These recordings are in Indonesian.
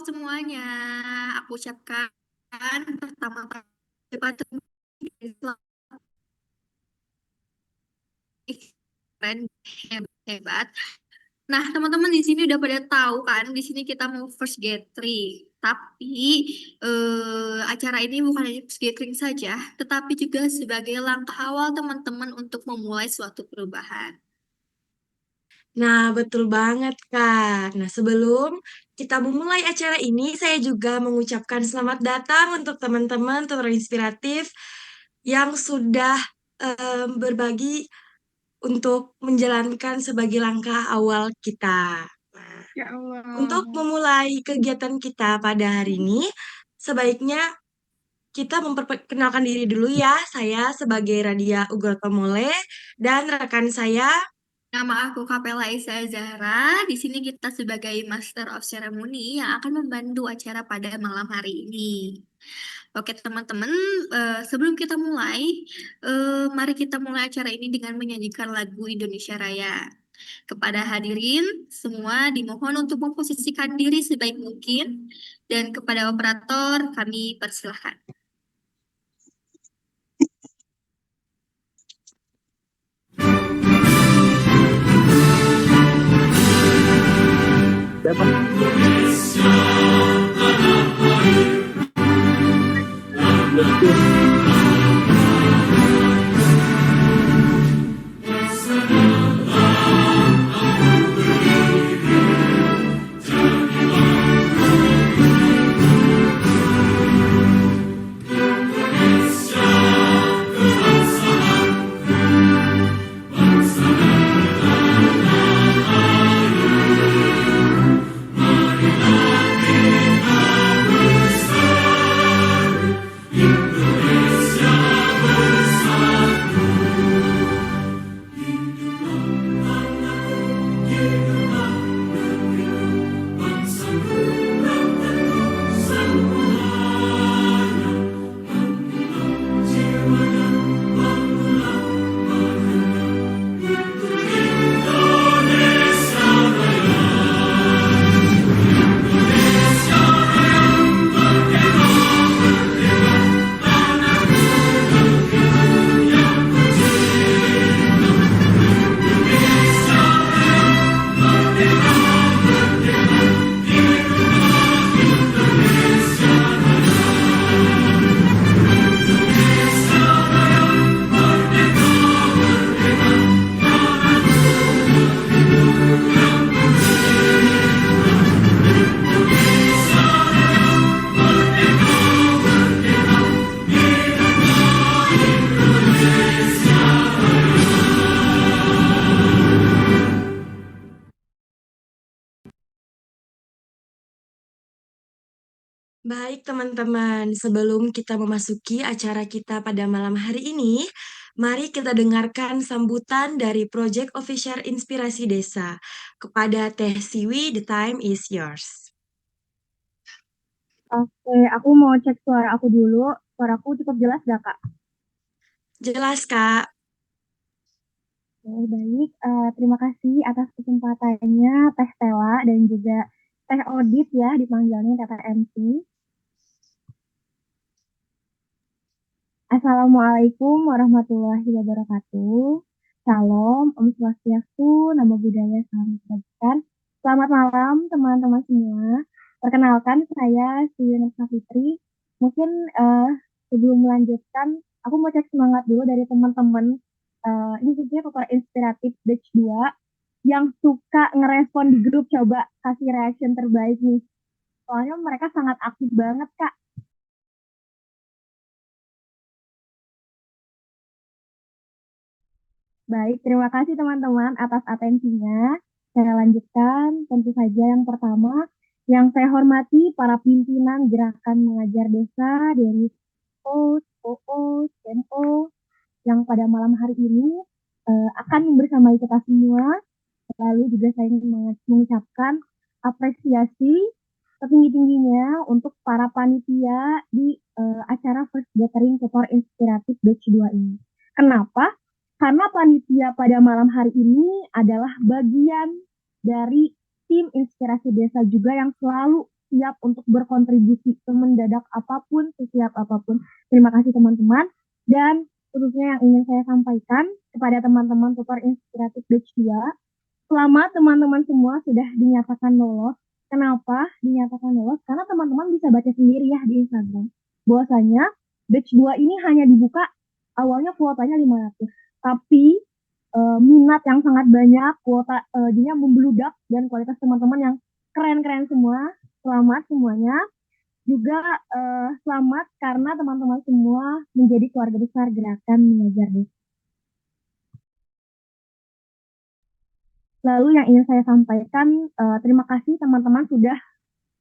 semuanya, aku ucapkan pertama-tama keren hebat. Nah, teman-teman di sini udah pada tahu kan, di sini kita mau first gathering. Tapi acara ini bukan hanya first gathering saja, tetapi juga sebagai langkah awal teman-teman untuk memulai suatu perubahan. Nah, betul banget, Kak. Nah, sebelum kita memulai acara ini, saya juga mengucapkan selamat datang untuk teman-teman tutor inspiratif yang sudah berbagi untuk menjalankan sebagai langkah awal kita. Nah, Ya Allah. untuk memulai kegiatan kita pada hari ini, sebaiknya kita memperkenalkan diri dulu ya. Saya sebagai Radia Ugrotomole dan rekan saya. Nama aku Kapela Isa Zahra. Di sini kita sebagai Master of Ceremony yang akan membantu acara pada malam hari ini. Oke, teman-teman, sebelum kita mulai, mari kita mulai acara ini dengan menyanyikan lagu Indonesia Raya. Kepada hadirin, semua dimohon untuk memposisikan diri sebaik mungkin, dan kepada operator, kami persilahkan. Baik, teman-teman, sebelum kita memasuki acara kita pada malam hari ini, mari kita dengarkan sambutan dari Project Official Inspirasi Desa kepada Teh Siwi. The time is yours. Oke, aku mau cek suara aku dulu. Suaraku cukup jelas gak, Kak? Jelas, Kak. Oke, baik. Terima kasih atas kesempatannya Teh Stella dan juga Teh Odit ya, dipanggilnya TTMC. Assalamualaikum warahmatullahi wabarakatuh. Salam, Om Swastiastu, Namo Buddhaya, Salam Kebajikan. Selamat malam teman-teman semua. Perkenalkan saya Siwi Nursa Fitri. Mungkin sebelum melanjutkan, aku mau cek semangat dulu dari teman-teman. Ini sebenarnya tutor inspiratif batch 2 yang suka ngerespon di grup. Coba kasih reaction terbaik nih. Soalnya mereka sangat aktif banget, Kak. Baik, terima kasih teman-teman atas atensinya. Saya lanjutkan, tentu saja yang pertama, yang saya hormati para pimpinan gerakan mengajar desa dari OS, OO, CMO, yang pada malam hari ini akan bersamai kita semua. Lalu juga saya ingin mengucapkan apresiasi setinggi-tingginya untuk para panitia di acara First Gathering Tutor Inspiratif Batch 2 ini. Kenapa? Karena panitia pada malam hari ini adalah bagian dari tim inspirasi desa juga yang selalu siap untuk berkontribusi semendadak apapun, sesiap apapun. Terima kasih teman-teman. Dan khususnya yang ingin saya sampaikan kepada teman-teman tutor inspiratif batch 2, selamat teman-teman semua sudah dinyatakan lolos. Kenapa dinyatakan lolos? Karena teman-teman bisa baca sendiri ya di Instagram. Bahwasanya batch 2 ini hanya dibuka awalnya kuotanya 500. Tapi minat yang sangat banyak, kuota jadinya membludak dan kualitas teman-teman yang keren-keren semua. Selamat semuanya. Juga selamat karena teman-teman semua menjadi keluarga besar Gerakan Mengajar Desa. Lalu yang ingin saya sampaikan, terima kasih teman-teman sudah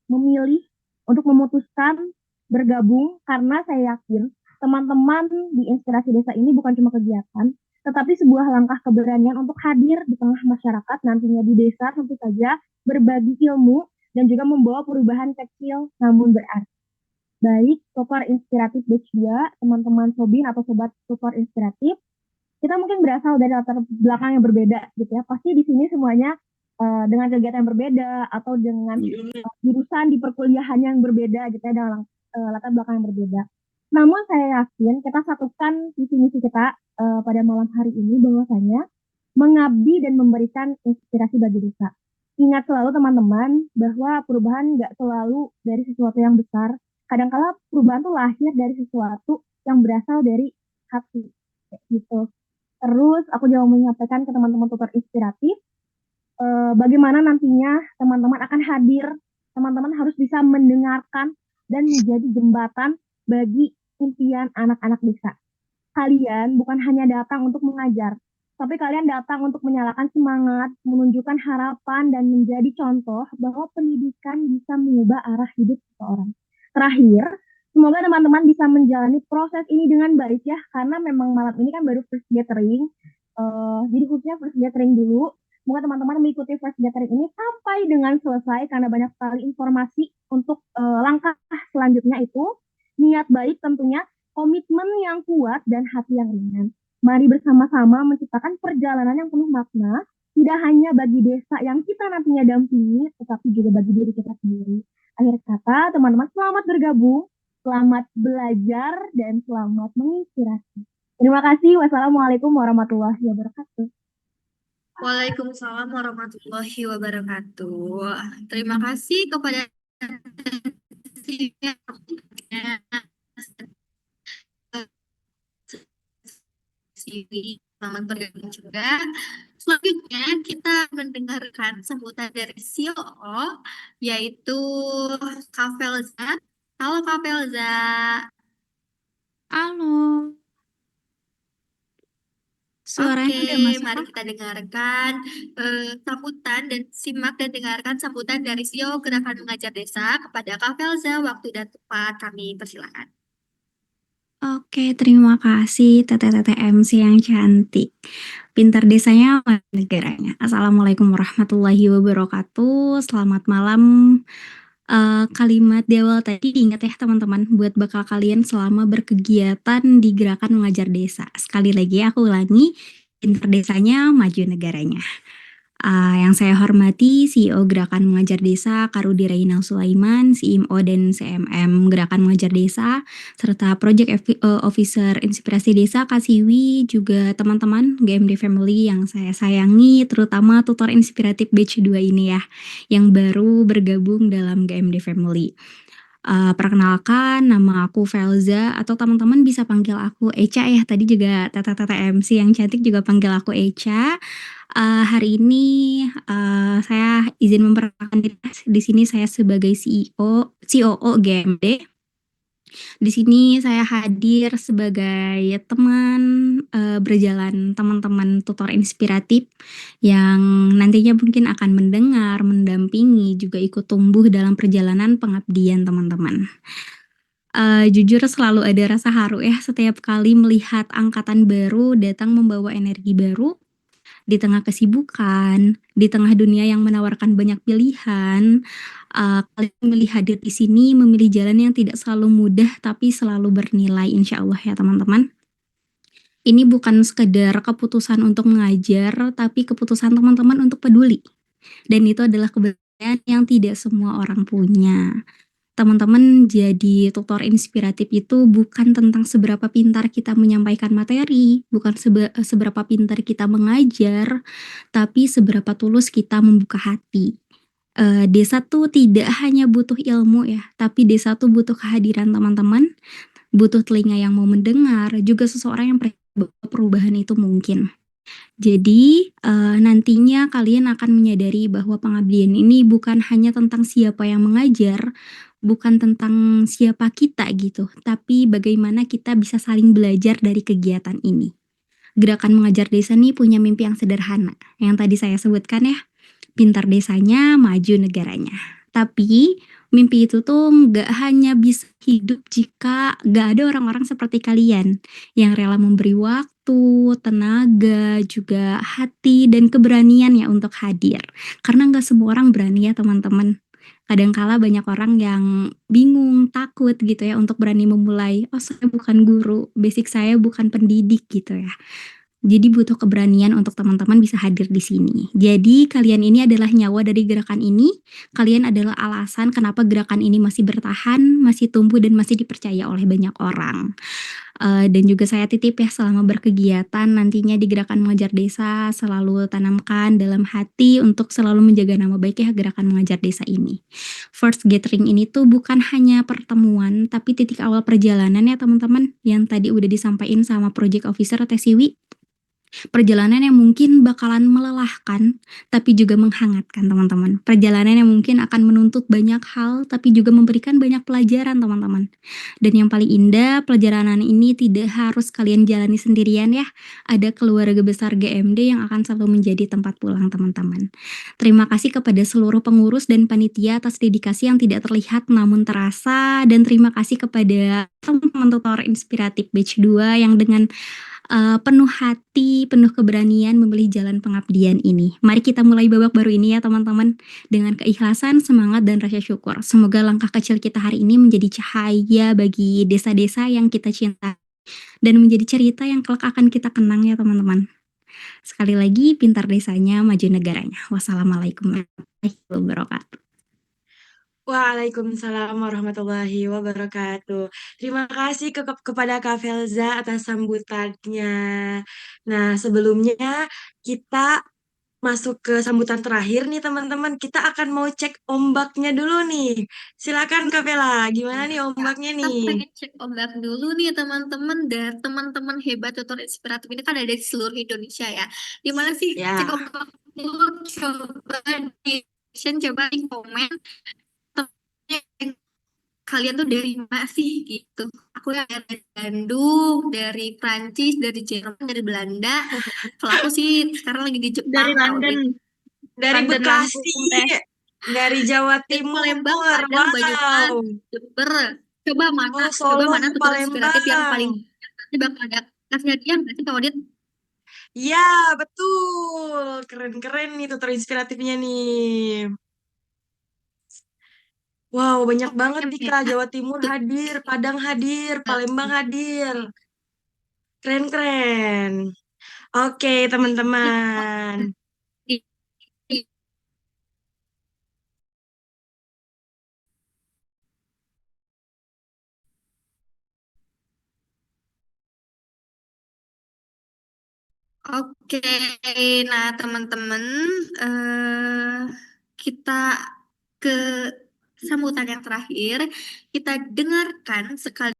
memilih untuk memutuskan bergabung, karena saya yakin teman-teman di Inspirasi Desa ini bukan cuma kegiatan, tetapi sebuah langkah keberanian untuk hadir di tengah masyarakat nantinya di desa, tentu saja berbagi ilmu dan juga membawa perubahan kecil namun berarti. Baik, Tutor Inspiratif Batch 2, teman-teman Sobin atau Sobat Tutor Inspiratif, kita mungkin berasal dari latar belakang yang berbeda gitu ya. Pasti di sini semuanya dengan kegiatan yang berbeda atau dengan jurusan di perkuliahan yang berbeda gitu ya, dengan latar belakang yang berbeda. Namun saya yakin kita satukan visi misi kita pada malam hari ini, bahwasanya mengabdi dan memberikan inspirasi bagi desa. Ingat selalu teman-teman bahwa perubahan nggak selalu dari sesuatu yang besar. Kadang-kala perubahan tuh lahir dari sesuatu yang berasal dari hati gitu. Terus aku juga mau menyampaikan ke teman-teman tutor inspiratif, bagaimana nantinya teman-teman akan hadir, teman-teman harus bisa mendengarkan dan menjadi jembatan bagi impian anak-anak desa. Kalian bukan hanya datang untuk mengajar, tapi kalian datang untuk menyalakan semangat, menunjukkan harapan, dan menjadi contoh bahwa pendidikan bisa mengubah arah hidup seseorang. Terakhir, semoga teman-teman bisa menjalani proses ini dengan baik ya, karena memang malam ini kan baru first gathering. Jadi khususnya first gathering dulu. Semoga teman-teman mengikuti first gathering ini sampai dengan selesai, karena banyak sekali informasi untuk langkah selanjutnya itu. Niat baik tentunya, komitmen yang kuat, dan hati yang ringan. Mari bersama-sama menciptakan perjalanan yang penuh makna, tidak hanya bagi desa yang kita nantinya dampingi, tetapi juga bagi diri kita sendiri. Akhir kata, teman-teman selamat bergabung. Selamat belajar dan selamat menginspirasi. Terima kasih. Wassalamualaikum warahmatullahi wabarakatuh. Waalaikumsalam warahmatullahi wabarakatuh. Terima kasih kepada selamat bergabung juga. Selanjutnya kita mendengarkan sambutan dari CEO, yaitu Kak Felza. Halo Kak Felza. Halo, suaranya Oke, udah masuk mari kah? kita dengarkan sambutan dan simak dan dengarkan sambutan dari CEO Gerakan Mengajar Desa kepada Kak Felza. Waktu dan tempat kami persilakan. Oke, terima kasih Teteh-teteh MC yang cantik. Pintar desanya, maju negaranya. Assalamualaikum warahmatullahi wabarakatuh. Selamat malam. Kalimat di awal tadi diingat ya teman-teman, buat bekal kalian selama berkegiatan di Gerakan Mengajar Desa. Sekali lagi aku ulangi, pintar desanya, maju negaranya. Yang saya hormati CEO Gerakan Mengajar Desa Karudi Reynal Sulaiman, CMO dan CMM Gerakan Mengajar Desa, serta Project Officer Inspirasi Desa Kasiwi, juga teman-teman GMD Family yang saya sayangi, terutama tutor inspiratif batch 2 ini ya, yang baru bergabung dalam GMD Family. Perkenalkan, nama aku Felza, atau teman-teman bisa panggil aku Echa ya. Tadi juga Tata MC yang cantik juga panggil aku Echa. Hari ini saya izin memperkenalkan diri. Di sini saya sebagai COO GMD. Di sini saya hadir sebagai teman berjalan teman-teman tutor inspiratif yang nantinya mungkin akan mendengar, mendampingi, juga ikut tumbuh dalam perjalanan pengabdian teman-teman. Jujur selalu ada rasa haru ya setiap kali melihat angkatan baru datang membawa energi baru di tengah kesibukan, di tengah dunia yang menawarkan banyak pilihan. Kalian memilih hadir di sini, memilih jalan yang tidak selalu mudah tapi selalu bernilai insya Allah ya teman-teman. Ini bukan sekedar keputusan untuk mengajar, tapi keputusan teman-teman untuk peduli. Dan itu adalah kebenaran yang tidak semua orang punya. Teman-teman, jadi tutor inspiratif itu bukan tentang seberapa pintar kita menyampaikan materi, bukan seberapa pintar kita mengajar, tapi seberapa tulus kita membuka hati. Desa tuh tidak hanya butuh ilmu ya, tapi desa tuh butuh kehadiran teman-teman, butuh telinga yang mau mendengar, juga seseorang yang perubahan itu mungkin. Jadi, nantinya kalian akan menyadari bahwa pengabdian ini bukan hanya tentang siapa yang mengajar, bukan tentang siapa kita gitu, tapi bagaimana kita bisa saling belajar dari kegiatan ini. Gerakan Mengajar Desa nih punya mimpi yang sederhana, yang tadi saya sebutkan ya, pintar desanya, maju negaranya. Tapi mimpi itu tuh nggak hanya bisa hidup jika nggak ada orang-orang seperti kalian yang rela memberi waktu, tenaga, juga hati dan keberanian ya untuk hadir. Karena nggak semua orang berani ya teman-teman. Kadangkala banyak orang yang bingung, takut gitu ya untuk berani memulai. Oh, saya bukan guru, basic saya bukan pendidik gitu ya. Jadi butuh keberanian untuk teman-teman bisa hadir di sini. Jadi kalian ini adalah nyawa dari gerakan ini. Kalian adalah alasan kenapa gerakan ini masih bertahan, masih tumbuh dan masih dipercaya oleh banyak orang. Dan juga saya titip ya selama berkegiatan nantinya di Gerakan Mengajar Desa selalu tanamkan dalam hati untuk selalu menjaga nama baik ya Gerakan Mengajar Desa ini. First gathering ini tuh bukan hanya pertemuan tapi titik awal perjalanan ya teman-teman yang tadi udah disampaikan sama Project Officer Teh Siwi. Perjalanan yang mungkin bakalan melelahkan, tapi juga menghangatkan teman-teman. Perjalanan yang mungkin akan menuntut banyak hal, tapi juga memberikan banyak pelajaran teman-teman. Dan yang paling indah, perjalanan ini tidak harus kalian jalani sendirian ya. Ada keluarga besar GMD yang akan selalu menjadi tempat pulang teman-teman. Terima kasih kepada seluruh pengurus dan panitia atas dedikasi yang tidak terlihat namun terasa. Dan terima kasih kepada teman-teman tutor inspiratif batch 2 yang dengan penuh hati, penuh keberanian memilih jalan pengabdian ini. Mari kita mulai babak baru ini ya teman-teman, dengan keikhlasan, semangat, dan rasa syukur. Semoga langkah kecil kita hari ini menjadi cahaya bagi desa-desa yang kita cintai dan menjadi cerita yang kelak akan kita kenang ya teman-teman. Sekali lagi, pintar desanya, maju negaranya. Wassalamualaikum warahmatullahi wabarakatuh. Waalaikumsalam warahmatullahi wabarakatuh. Terima kasih kepada Kak Felza atas sambutannya. Nah, sebelumnya kita masuk ke sambutan terakhir nih teman-teman. Kita akan mau cek ombaknya dulu nih. Silakan Kak Vela, gimana nih Ya, ombaknya kita nih? pengen cek ombak dulu nih teman-teman, dan teman-teman hebat tutor inspiratif ini kan ada di seluruh Indonesia ya. Gimana sih cek Ya, ombak dulu? Coba di coba di komen temennya yang kalian tuh dari mana sih gitu. Aku yang dari Bandung, dari Prancis, dari Jerman, dari Belanda. Kalau aku sih sekarang lagi di Jepang Dari tau London, deh. dari London Bekasi, Lampung teh. dari Jawa Dari Timur. Palembang, Padang, Banyumas, Wow. Jember. Coba Oh, mana Solo, tutor inspiratif yang paling Palembang. nanti bakal ada kasih hadiah nggak sih kalau dia. Ya, betul. Keren-keren nih tutor inspiratifnya nih. Wow, banyak banget nih Oke, Kak. Jawa Timur hadir, Padang hadir, Palembang hadir. Keren-keren. Oke, teman-teman. Oke, nah teman-teman, kita ke sambutan yang terakhir. Kita dengarkan sekali.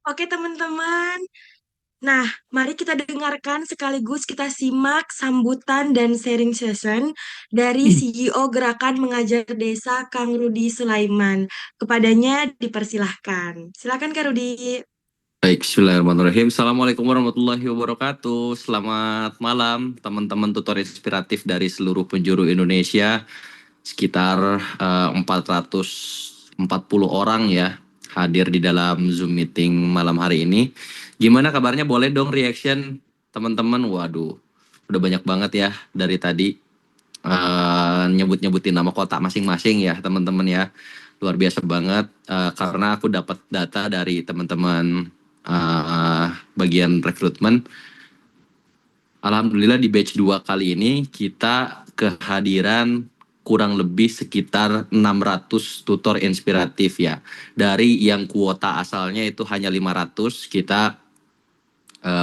Oke, teman-teman. Nah, mari kita dengarkan sekaligus kita simak sambutan dan sharing session dari CEO Gerakan Mengajar Desa Kang Rudi Sulaiman. Kepadanya dipersilahkan. Silakan Kak Rudi. Baik, bismillahirrahmanirrahim. Assalamualaikum warahmatullahi wabarakatuh. Selamat malam, teman-teman tutor inspiratif dari seluruh penjuru Indonesia. Sekitar 440 orang ya hadir di dalam Zoom meeting malam hari ini. Gimana kabarnya? Boleh dong reaction teman-teman? Waduh, udah banyak banget ya dari tadi nyebut-nyebutin nama kota masing-masing ya teman-teman ya. Luar biasa banget karena aku dapat data dari teman-teman bagian rekrutmen. Alhamdulillah di batch 2 kali ini kita kehadiran kurang lebih sekitar 600 tutor inspiratif ya. Dari yang kuota asalnya itu hanya 500, kita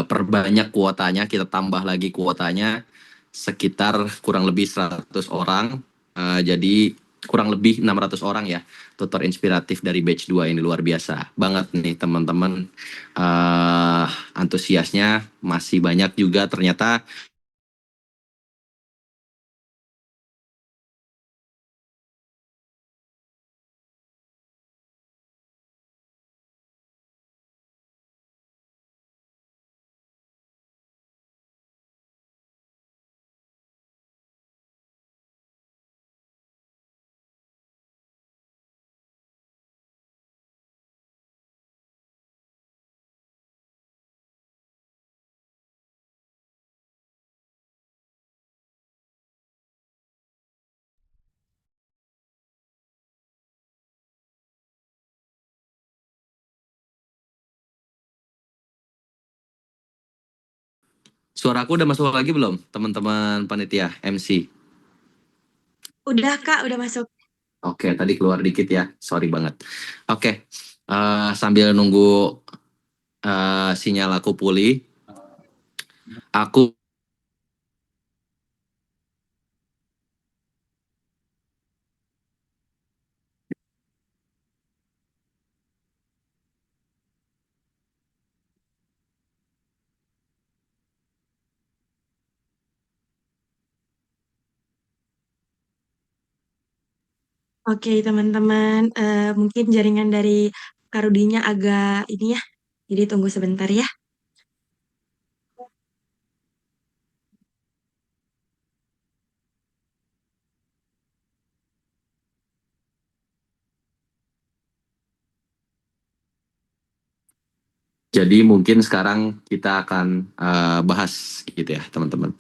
perbanyak kuotanya, kita tambah lagi kuotanya sekitar kurang lebih 100 orang. Jadi kurang lebih 600 orang ya tutor inspiratif dari batch 2 ini. Luar biasa banget nih teman-teman. Antusiasnya masih banyak juga ternyata. Suaraku udah masuk lagi belum teman-teman panitia MC? Udah Kak, udah masuk. Oke, tadi keluar dikit ya, sorry banget. Oke, sambil nunggu sinyal aku pulih, aku Oke teman-teman, mungkin jaringan dari Karudinya agak ini ya, jadi tunggu sebentar ya. jadi mungkin sekarang kita akan bahas gitu ya teman-teman.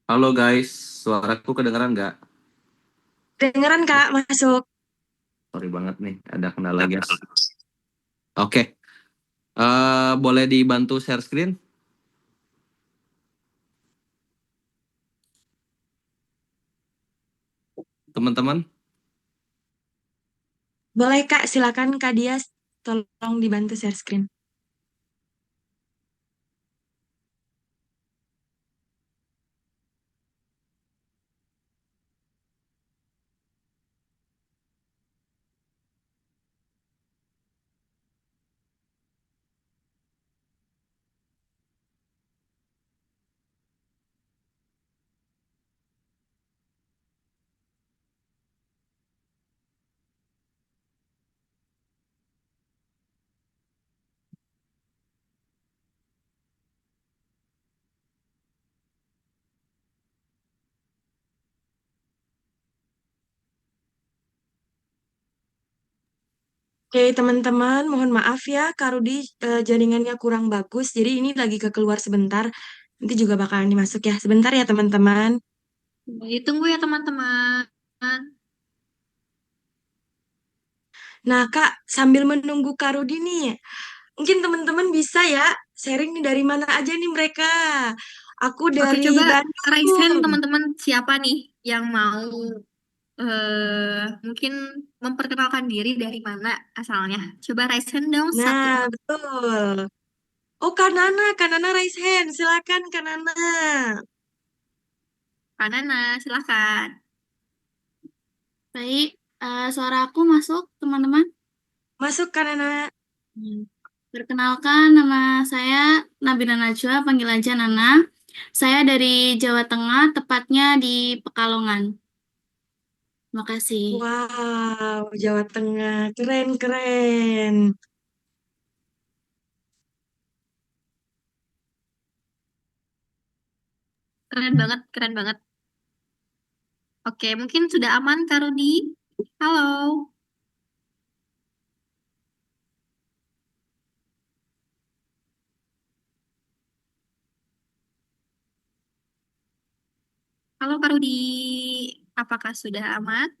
Halo guys, suaraku kedengeran nggak? Dengeran Kak, masuk. Sorry banget nih, ada kendala guys. Oke, boleh dibantu share screen? Teman-teman? Boleh Kak, silakan Kak Dias, tolong dibantu share screen. Oke teman-teman, mohon maaf ya, Kak Rudi jaringannya kurang bagus, jadi ini lagi keluar sebentar. Nanti juga bakalan dimasuk ya. Sebentar ya teman-teman. Ditunggu ya teman-teman. Nah Kak, sambil menunggu Kak Rudi nih, mungkin teman-teman bisa ya sharing nih dari mana aja nih mereka. Aku Oke, dari coba raise hand Bandung. teman-teman, siapa nih yang mau mungkin memperkenalkan diri dari mana asalnya. Coba raise hand dong satu Nah, orang. betul. Oh, Kak Nana raise hand. Silakan Kak Nana. Kanana, silakan. Baik, suara aku masuk, teman-teman. Masuk Kak Nana. Perkenalkan, nama saya Nabila Najwa, panggil aja Nana. Saya dari Jawa Tengah, tepatnya di Pekalongan. Terima kasih. Wow, Jawa Tengah. Keren, keren. Keren banget, keren banget. Oke, mungkin sudah aman, Kak Rudi. Halo. Halo, Kak Rudi. Apakah sudah aman?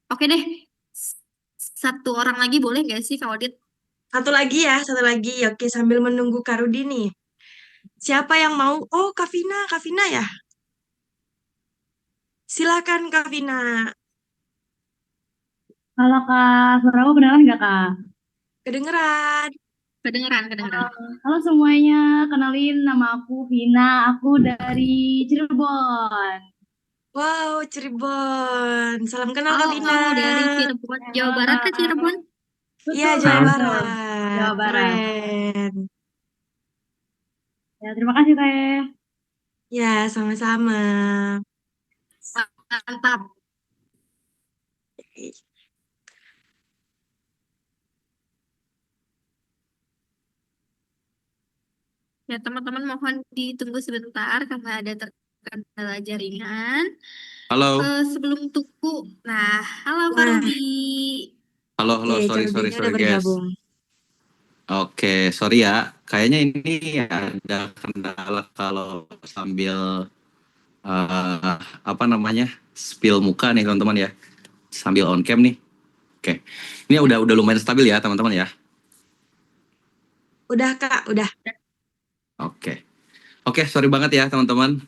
Oke deh. S- Satu orang lagi boleh nggak sih, Kak Odit? Satu lagi ya, satu lagi. Oke, sambil menunggu Kak Rudi nih. Siapa yang mau? Oh, Kak Vina ya? Silakan Kak Vina. Halo Kak, suara aku kedengeran nggak Kak? Kedengeran. Kedengeran, kedengeran. Halo semuanya, kenalin nama aku Vina, aku dari Cirebon. Wow, Cirebon. Salam kenal Kak Oh, Vina. kamu dari Cirebon, Jawa Barat ke Cirebon? Iya, Betul Jawa Kak, betul. Barat. Jawa Barat. Keren. Ya, terima kasih Teh. Ya, sama-sama. Mantap. Ya, teman-teman mohon ditunggu sebentar karena ada terkendala jaringan. Halo, Sebelum tunggu, nah, halo Kak Nah, Rudi. halo, oke, Kak sorry, sorry, Rudinya sorry udah guys. bergabung. Oke, sorry ya. Kayaknya ini ada kendala kalau sambil apa namanya spill muka nih teman-teman ya, sambil on cam nih. Oke, ini udah lumayan stabil ya teman-teman ya. Udah Kak, udah. Oke, oke, sorry banget ya teman-teman.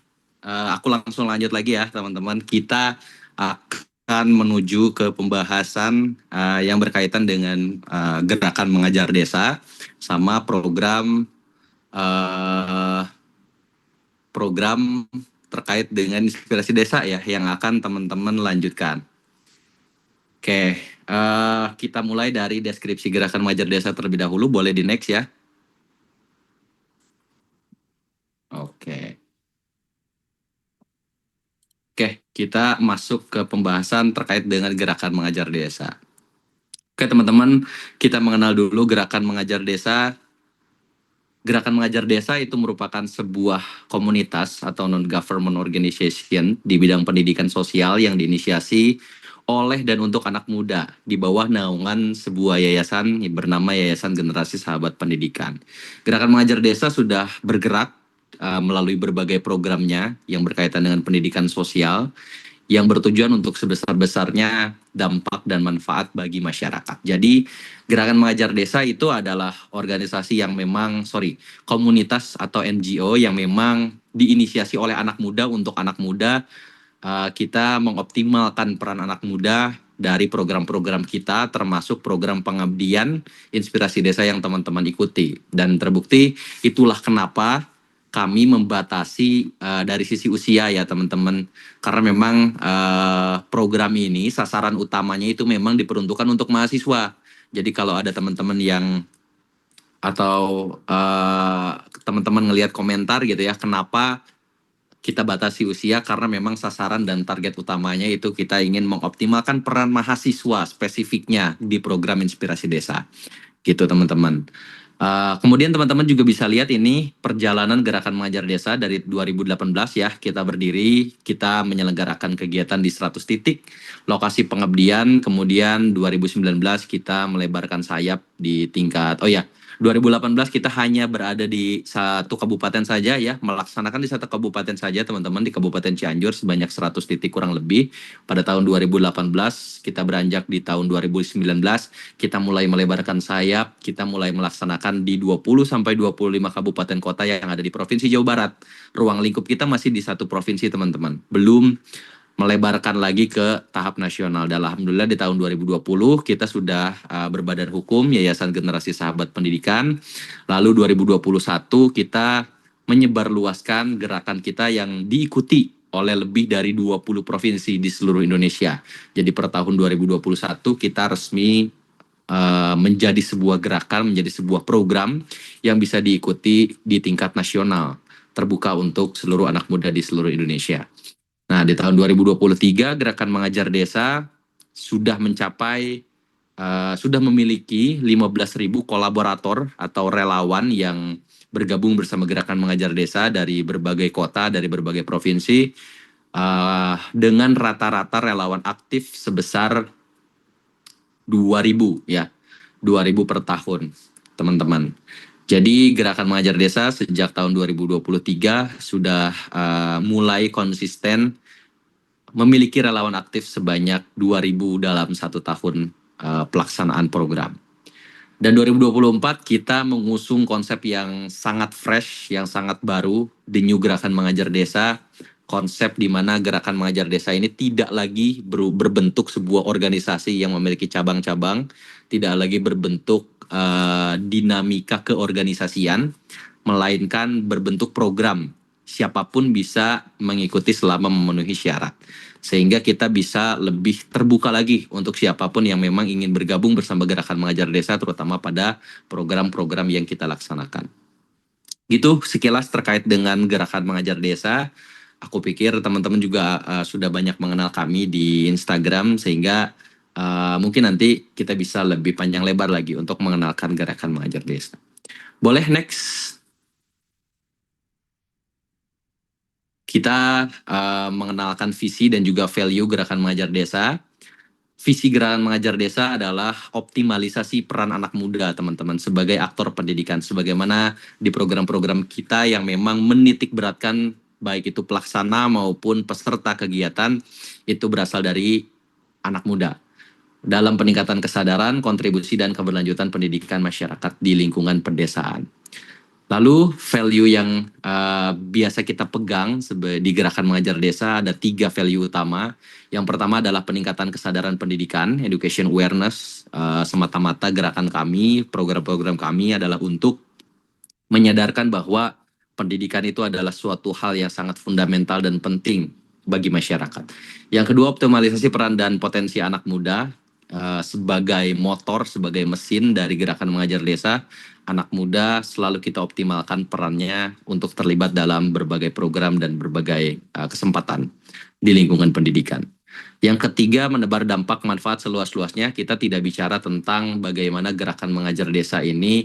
Aku langsung lanjut lagi ya teman-teman. Kita akan menuju ke pembahasan yang berkaitan dengan gerakan mengajar desa sama eh, program terkait dengan inspirasi desa ya yang akan teman-teman lanjutkan. Oke, kita mulai dari deskripsi gerakan mengajar desa terlebih dahulu. Boleh di next ya. Oke. Oke, kita masuk ke pembahasan terkait dengan gerakan mengajar desa. Oke teman-teman, kita mengenal dulu gerakan mengajar desa. Gerakan mengajar desa itu merupakan sebuah komunitas atau non-government organization di bidang pendidikan sosial yang diinisiasi oleh dan untuk anak muda di bawah naungan sebuah yayasan yang bernama Yayasan Generasi Sahabat Pendidikan. Gerakan mengajar desa sudah bergerak melalui berbagai programnya yang berkaitan dengan pendidikan sosial yang bertujuan untuk sebesar-besarnya dampak dan manfaat bagi masyarakat. Jadi, Gerakan Mengajar Desa itu adalah organisasi yang memang, komunitas atau NGO yang memang diinisiasi oleh anak muda untuk anak muda. Kita mengoptimalkan peran anak muda dari program-program kita, termasuk program pengabdian inspirasi desa yang teman-teman ikuti. Dan terbukti itulah kenapa kami membatasi dari sisi usia ya teman-teman, karena memang program ini sasaran utamanya itu memang diperuntukkan untuk mahasiswa. Jadi kalau ada teman-teman yang atau teman-teman ngelihat komentar gitu ya, kenapa kita batasi usia, karena memang sasaran dan target utamanya itu kita ingin mengoptimalkan peran mahasiswa spesifiknya di program inspirasi desa gitu teman-teman. Kemudian teman-teman juga bisa lihat ini perjalanan gerakan mengajar desa dari 2018 ya, kita berdiri, kita menyelenggarakan kegiatan di 100 titik lokasi pengabdian, kemudian 2019 kita melebarkan sayap di tingkat, 2018 kita hanya berada di satu kabupaten saja ya, melaksanakan di satu kabupaten saja teman-teman, di Kabupaten Cianjur sebanyak 100 titik kurang lebih. Pada tahun 2018 kita beranjak di tahun 2019, kita mulai melebarkan sayap, kita mulai melaksanakan di 20 sampai 25 kabupaten kota yang ada di Provinsi Jawa Barat. Ruang lingkup kita masih di satu provinsi teman-teman. Belum melebarkan lagi ke tahap nasional. Dan alhamdulillah di tahun 2020 kita sudah berbadan hukum Yayasan Generasi Sahabat Pendidikan. Lalu 2021 kita menyebarluaskan gerakan kita yang diikuti oleh lebih dari 20 provinsi di seluruh Indonesia. Jadi per tahun 2021 kita resmi menjadi sebuah gerakan, menjadi sebuah program yang bisa diikuti di tingkat nasional, terbuka untuk seluruh anak muda di seluruh Indonesia. Nah, di tahun 2023 Gerakan Mengajar Desa sudah mencapai sudah memiliki 15.000 kolaborator atau relawan yang bergabung bersama Gerakan Mengajar Desa dari berbagai kota, dari berbagai provinsi, dengan rata-rata relawan aktif sebesar 2.000 ya, 2.000 per tahun, teman-teman. Jadi Gerakan Mengajar Desa sejak tahun 2023 sudah mulai konsisten memiliki relawan aktif sebanyak 2.000 dalam 1 tahun pelaksanaan program. Dan 2024 kita mengusung konsep yang sangat fresh, yang sangat baru, The New Gerakan Mengajar Desa. Konsep di mana Gerakan Mengajar Desa ini tidak lagi berbentuk sebuah organisasi yang memiliki cabang-cabang, tidak lagi berbentuk dinamika keorganisasian, melainkan berbentuk program. Siapapun bisa mengikuti selama memenuhi syarat. Sehingga kita bisa lebih terbuka lagi untuk siapapun yang memang ingin bergabung bersama Gerakan Mengajar Desa, terutama pada program-program yang kita laksanakan. Gitu sekilas terkait dengan Gerakan Mengajar Desa. Aku pikir teman-teman juga sudah banyak mengenal kami di Instagram, sehingga mungkin nanti kita bisa lebih panjang lebar lagi untuk mengenalkan Gerakan Mengajar Desa. Boleh next? Kita mengenalkan visi dan juga value Gerakan Mengajar Desa. Visi Gerakan Mengajar Desa adalah optimalisasi peran anak muda, teman-teman, sebagai aktor pendidikan. Sebagaimana di program-program kita yang memang menitik beratkan baik itu pelaksana maupun peserta kegiatan, itu berasal dari anak muda. Dalam peningkatan kesadaran, kontribusi, dan keberlanjutan pendidikan masyarakat di lingkungan pedesaan. Lalu value yang biasa kita pegang di Gerakan Mengajar Desa ada 3 value utama. Yang pertama adalah peningkatan kesadaran pendidikan, education awareness. Semata-mata gerakan kami, program-program kami adalah untuk menyadarkan bahwa pendidikan itu adalah suatu hal yang sangat fundamental dan penting bagi masyarakat. Yang kedua, optimalisasi peran dan potensi anak muda sebagai motor, sebagai mesin dari Gerakan Mengajar Desa. Anak muda selalu kita optimalkan perannya untuk terlibat dalam berbagai program dan berbagai kesempatan di lingkungan pendidikan. Yang ketiga, menebar dampak manfaat seluas-luasnya. Kita tidak bicara tentang bagaimana Gerakan Mengajar Desa ini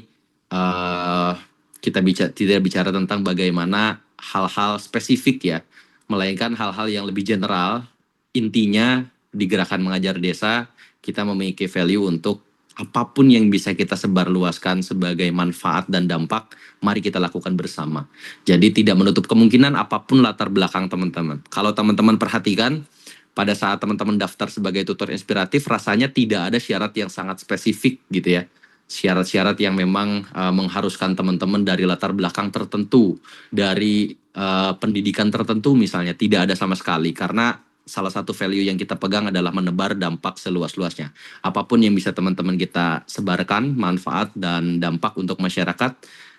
tidak bicara tentang bagaimana hal-hal spesifik ya, melainkan hal-hal yang lebih general. Intinya di Gerakan Mengajar Desa kita memiliki value untuk apapun yang bisa kita sebarluaskan sebagai manfaat dan dampak, mari kita lakukan bersama. Jadi tidak menutup kemungkinan apapun latar belakang teman-teman. Kalau teman-teman perhatikan, pada saat teman-teman daftar sebagai tutor inspiratif, rasanya tidak ada syarat yang sangat spesifik gitu ya. Syarat-syarat yang memang mengharuskan teman-teman dari latar belakang tertentu, dari pendidikan tertentu misalnya, tidak ada sama sekali. Karena salah satu value yang kita pegang adalah menebar dampak seluas-luasnya. Apapun yang bisa teman-teman kita sebarkan, manfaat dan dampak untuk masyarakat,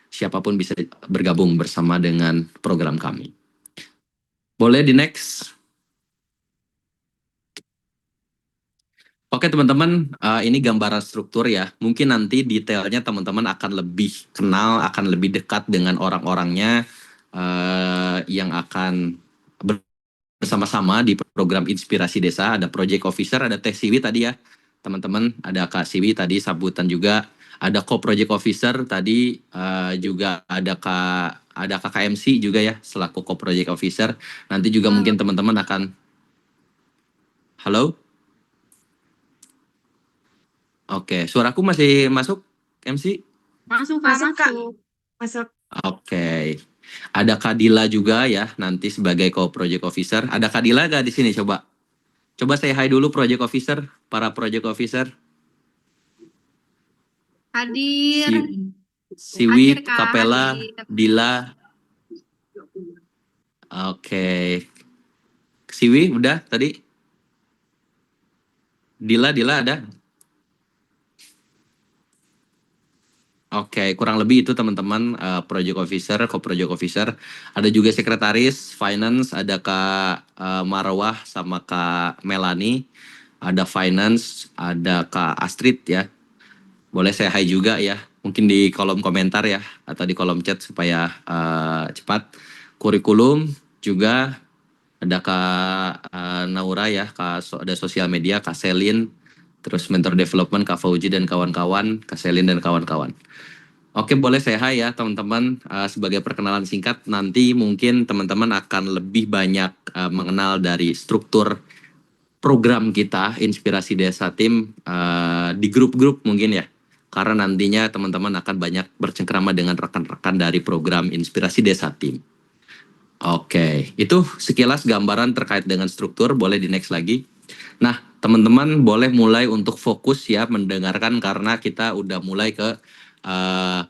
siapapun bisa bergabung bersama dengan program kami. Boleh di next? Oke teman-teman, ini gambaran struktur ya. Mungkin nanti detailnya teman-teman akan lebih kenal, akan lebih dekat dengan orang-orangnya yang akan bersama-sama di program Inspirasi Desa. Ada Project Officer, ada Teh Siwi tadi ya teman-teman, ada Kak Siwi tadi sambutan juga, ada Co-Project Officer tadi, juga ada Kakak MC juga ya selaku Co-Project Officer. Nanti juga mungkin teman-teman akan halo. Oke, suaraku masih masuk MC? Masuk Kak. Masuk. Oke. Ada Kak Dila juga ya nanti sebagai Co-Project Officer. Ada Kak Dila gak di sini coba? Coba say hi dulu Project Officer, para Project Officer. Hadir. Siwi, Hadir, Kak. Kapela, Hadir. Dila. Oke. Siwi udah tadi? Dila ada? Oke, kurang lebih itu teman-teman, project officer, co-project officer. Ada juga sekretaris, finance, ada Kak Marwah sama Kak Melani. Ada finance, ada Kak Astrid ya. Boleh saya hai juga ya. Mungkin di kolom komentar ya, atau di kolom chat supaya cepat. Kurikulum juga ada Kak Naura ya, ada sosial media, Kak Selin. Terus mentor development, Kak Fauji dan kawan-kawan, Kak Selin dan kawan-kawan. Oke, boleh saya hai ya teman-teman. Sebagai perkenalan singkat, nanti mungkin teman-teman akan lebih banyak mengenal dari struktur program kita, Inspirasi Desa Tim, di grup-grup mungkin ya. Karena nantinya teman-teman akan banyak bercengkrama dengan rekan-rekan dari program Inspirasi Desa Tim. Oke, itu sekilas gambaran terkait dengan struktur, boleh di next lagi. Nah, teman-teman boleh mulai untuk fokus ya mendengarkan karena kita udah mulai ke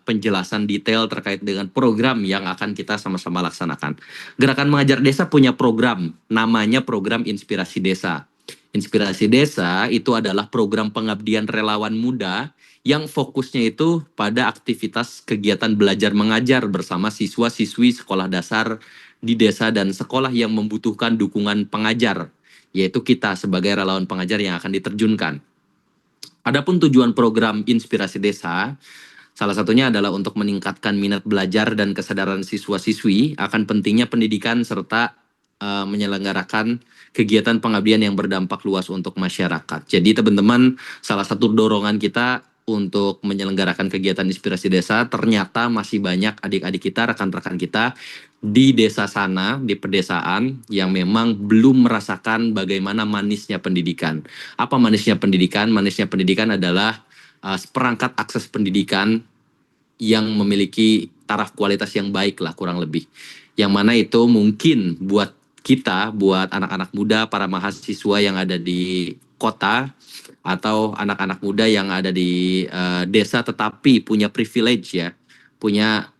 penjelasan detail terkait dengan program yang akan kita sama-sama laksanakan. Gerakan Mengajar Desa punya program, namanya program Inspirasi Desa. Inspirasi Desa itu adalah program pengabdian relawan muda yang fokusnya itu pada aktivitas kegiatan belajar mengajar bersama siswa-siswi sekolah dasar di desa dan sekolah yang membutuhkan dukungan pengajar, yaitu kita sebagai relawan pengajar yang akan diterjunkan. Adapun tujuan program Inspirasi Desa, salah satunya adalah untuk meningkatkan minat belajar dan kesadaran siswa-siswi akan pentingnya pendidikan serta menyelenggarakan kegiatan pengabdian yang berdampak luas untuk masyarakat. Jadi teman-teman, salah satu dorongan kita untuk menyelenggarakan kegiatan Inspirasi Desa, ternyata masih banyak adik-adik kita, rekan-rekan kita di desa sana, di pedesaan yang memang belum merasakan bagaimana manisnya pendidikan. Apa manisnya pendidikan? Manisnya pendidikan adalah seperangkat akses pendidikan yang memiliki taraf kualitas yang baik lah kurang lebih. Yang mana itu mungkin buat kita, buat anak-anak muda, para mahasiswa yang ada di kota, atau anak-anak muda yang ada di desa tetapi punya privilege ya, punya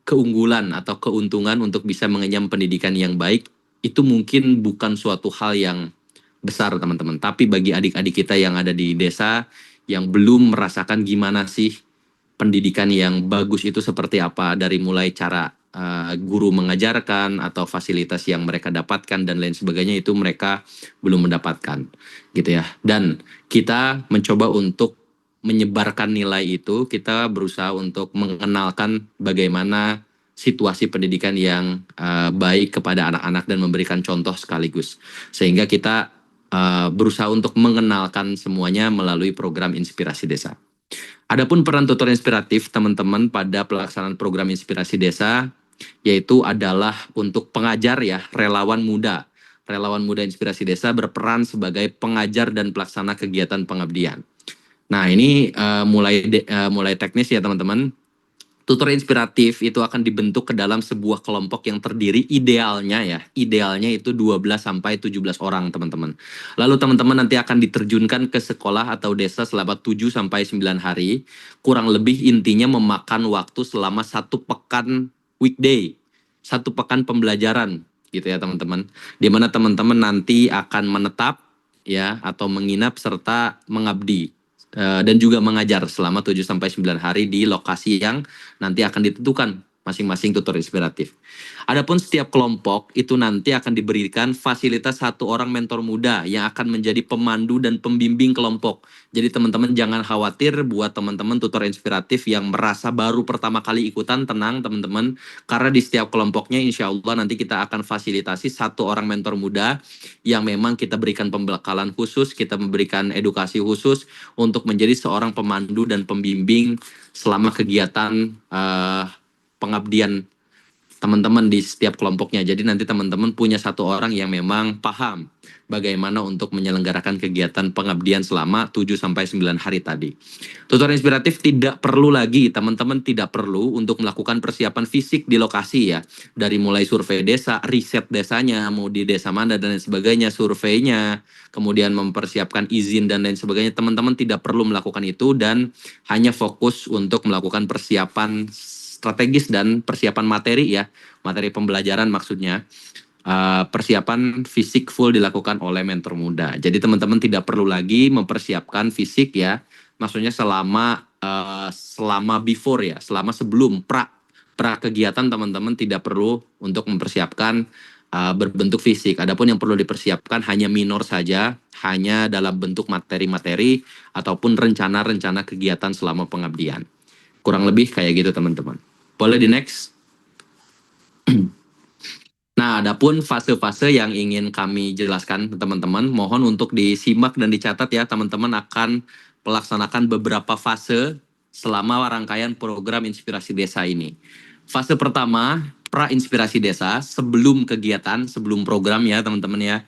keunggulan atau keuntungan untuk bisa mengenyam pendidikan yang baik, itu mungkin bukan suatu hal yang besar teman-teman. Tapi bagi adik-adik kita yang ada di desa, yang belum merasakan gimana sih pendidikan yang bagus itu seperti apa, dari mulai cara guru mengajarkan atau fasilitas yang mereka dapatkan dan lain sebagainya, itu mereka belum mendapatkan gitu ya. Dan kita mencoba untuk menyebarkan nilai itu, kita berusaha untuk mengenalkan bagaimana situasi pendidikan yang baik kepada anak-anak dan memberikan contoh sekaligus, sehingga kita berusaha untuk mengenalkan semuanya melalui program Inspirasi Desa. Adapun peran tutor inspiratif teman-teman pada pelaksanaan program Inspirasi Desa, yaitu adalah untuk pengajar ya, relawan muda. Relawan muda Inspirasi Desa berperan sebagai pengajar dan pelaksana kegiatan pengabdian. Nah ini mulai teknis ya teman-teman. Tutor inspiratif itu akan dibentuk ke dalam sebuah kelompok yang terdiri idealnya itu 12 sampai 17 orang teman-teman. Lalu teman-teman nanti akan diterjunkan ke sekolah atau desa selama 7 sampai 9 hari. Kurang lebih intinya memakan waktu selama 1 pekan weekday, 1 pekan pembelajaran gitu ya teman-teman. Di mana teman-teman nanti akan menetap ya atau menginap serta mengabdi dan juga mengajar selama 7 sampai 9 hari di lokasi yang nanti akan ditentukan masing-masing tutor inspiratif. Adapun setiap kelompok itu nanti akan diberikan fasilitas 1 orang mentor muda yang akan menjadi pemandu dan pembimbing kelompok. Jadi teman-teman jangan khawatir buat teman-teman tutor inspiratif yang merasa baru pertama kali ikutan, tenang teman-teman, karena di setiap kelompoknya insya Allah nanti kita akan fasilitasi 1 orang mentor muda yang memang kita berikan pembekalan khusus, kita memberikan edukasi khusus untuk menjadi seorang pemandu dan pembimbing selama kegiatan pengabdian teman-teman di setiap kelompoknya. Jadi nanti teman-teman punya 1 orang yang memang paham bagaimana untuk menyelenggarakan kegiatan pengabdian selama 7 sampai 9 hari tadi. Tutor inspiratif tidak perlu lagi, teman-teman tidak perlu untuk melakukan persiapan fisik di lokasi ya. Dari mulai survei desa, riset desanya, mau di desa mana dan lain sebagainya, surveinya, kemudian mempersiapkan izin dan lain sebagainya. Teman-teman tidak perlu melakukan itu dan hanya fokus untuk melakukan persiapan strategis dan persiapan materi ya, materi pembelajaran maksudnya, persiapan fisik full dilakukan oleh mentor muda. Jadi teman-teman tidak perlu lagi mempersiapkan fisik ya. Maksudnya selama before ya, selama sebelum pra kegiatan teman-teman tidak perlu untuk mempersiapkan berbentuk fisik. Adapun yang perlu dipersiapkan hanya minor saja, hanya dalam bentuk materi-materi ataupun rencana-rencana kegiatan selama pengabdian. Kurang lebih kayak gitu teman-teman. Boleh di next? Nah, adapun fase-fase yang ingin kami jelaskan teman-teman, mohon untuk disimak dan dicatat ya, teman-teman akan melaksanakan beberapa fase selama rangkaian program Inspirasi Desa ini. Fase pertama, pra inspirasi desa, sebelum kegiatan, sebelum program ya teman-teman ya.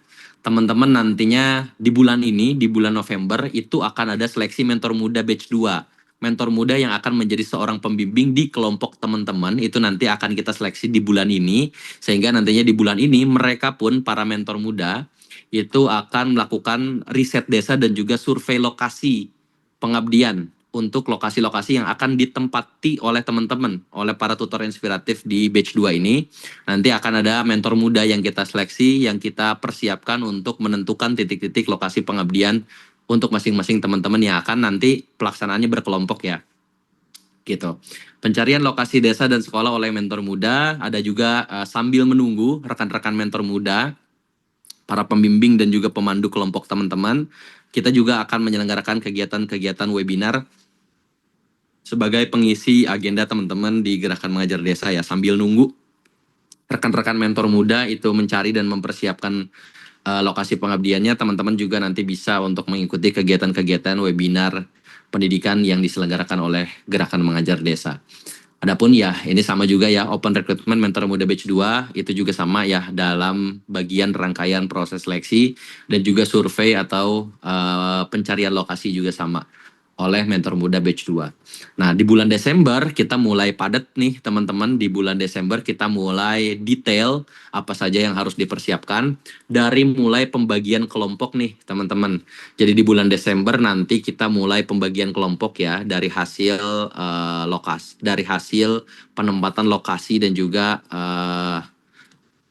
Teman-teman nantinya di bulan ini, di bulan November, itu akan ada seleksi mentor muda batch 2. Mentor muda yang akan menjadi seorang pembimbing di kelompok teman-teman, itu nanti akan kita seleksi di bulan ini. Sehingga nantinya di bulan ini mereka pun para mentor muda itu akan melakukan riset desa dan juga survei lokasi pengabdian untuk lokasi-lokasi yang akan ditempati oleh teman-teman, oleh para tutor inspiratif di batch 2 ini. Nanti akan ada mentor muda yang kita seleksi, yang kita persiapkan untuk menentukan titik-titik lokasi pengabdian untuk masing-masing teman-teman yang akan nanti pelaksanaannya berkelompok ya. Gitu. Pencarian lokasi desa dan sekolah oleh mentor muda, ada juga sambil menunggu rekan-rekan mentor muda, para pembimbing dan juga pemandu kelompok teman-teman, kita juga akan menyelenggarakan kegiatan-kegiatan webinar sebagai pengisi agenda teman-teman di Gerakan Mengajar Desa ya, sambil nunggu rekan-rekan mentor muda itu mencari dan mempersiapkan lokasi pengabdiannya, teman-teman juga nanti bisa untuk mengikuti kegiatan-kegiatan webinar pendidikan yang diselenggarakan oleh Gerakan Mengajar Desa. Adapun ya ini sama juga ya, open recruitment mentor muda batch 2 itu juga sama ya, dalam bagian rangkaian proses seleksi dan juga survei atau pencarian lokasi juga sama oleh mentor muda batch 2. Nah, di bulan Desember kita mulai padat nih teman-teman. Di bulan Desember kita mulai detail apa saja yang harus dipersiapkan dari mulai pembagian kelompok nih teman-teman. Jadi di bulan Desember nanti kita mulai pembagian kelompok ya, dari hasil dari hasil penempatan lokasi dan juga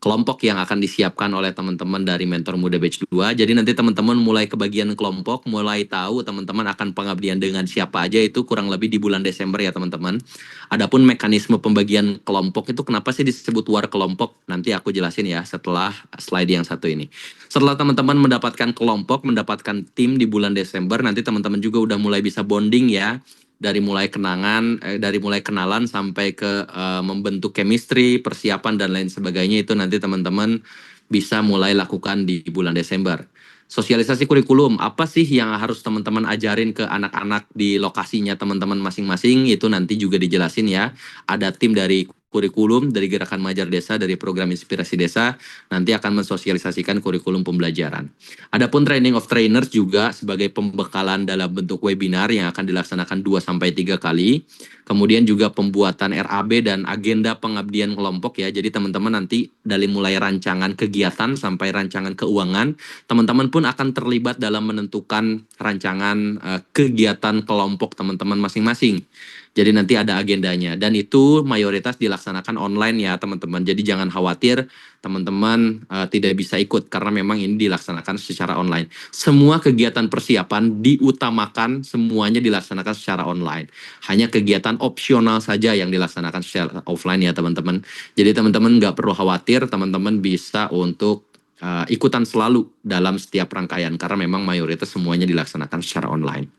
kelompok yang akan disiapkan oleh teman-teman dari mentor muda batch 2. Jadi nanti teman-teman mulai kebagian kelompok, mulai tahu teman-teman akan pengabdian dengan siapa aja, itu kurang lebih di bulan Desember ya teman-teman. Adapun mekanisme pembagian kelompok itu kenapa sih disebut war kelompok? Nanti aku jelasin ya setelah slide yang satu ini. Setelah teman-teman mendapatkan kelompok, mendapatkan tim di bulan Desember, nanti teman-teman juga udah mulai bisa bonding ya. Dari mulai kenalan sampai ke membentuk chemistry, persiapan dan lain sebagainya, itu nanti teman-teman bisa mulai lakukan di bulan Desember. Sosialisasi kurikulum, apa sih yang harus teman-teman ajarin ke anak-anak di lokasinya teman-teman masing-masing, itu nanti juga dijelasin ya. Ada tim dari kurikulum dari Gerakan Mengajar Desa, dari program Inspirasi Desa, nanti akan mensosialisasikan kurikulum pembelajaran. Adapun training of trainers juga sebagai pembekalan dalam bentuk webinar yang akan dilaksanakan 2-3 kali. Kemudian juga pembuatan RAB dan agenda pengabdian kelompok ya. Jadi teman-teman nanti dari mulai rancangan kegiatan sampai rancangan keuangan, teman-teman pun akan terlibat dalam menentukan rancangan kegiatan kelompok teman-teman masing-masing. Jadi nanti ada agendanya dan itu mayoritas dilaksanakan online ya teman-teman. Jadi jangan khawatir teman-teman tidak bisa ikut karena memang ini dilaksanakan secara online. Semua kegiatan persiapan diutamakan semuanya dilaksanakan secara online. Hanya kegiatan opsional saja yang dilaksanakan secara offline ya teman-teman. Jadi teman-teman nggak perlu khawatir, teman-teman bisa untuk ikutan selalu dalam setiap rangkaian karena memang mayoritas semuanya dilaksanakan secara online.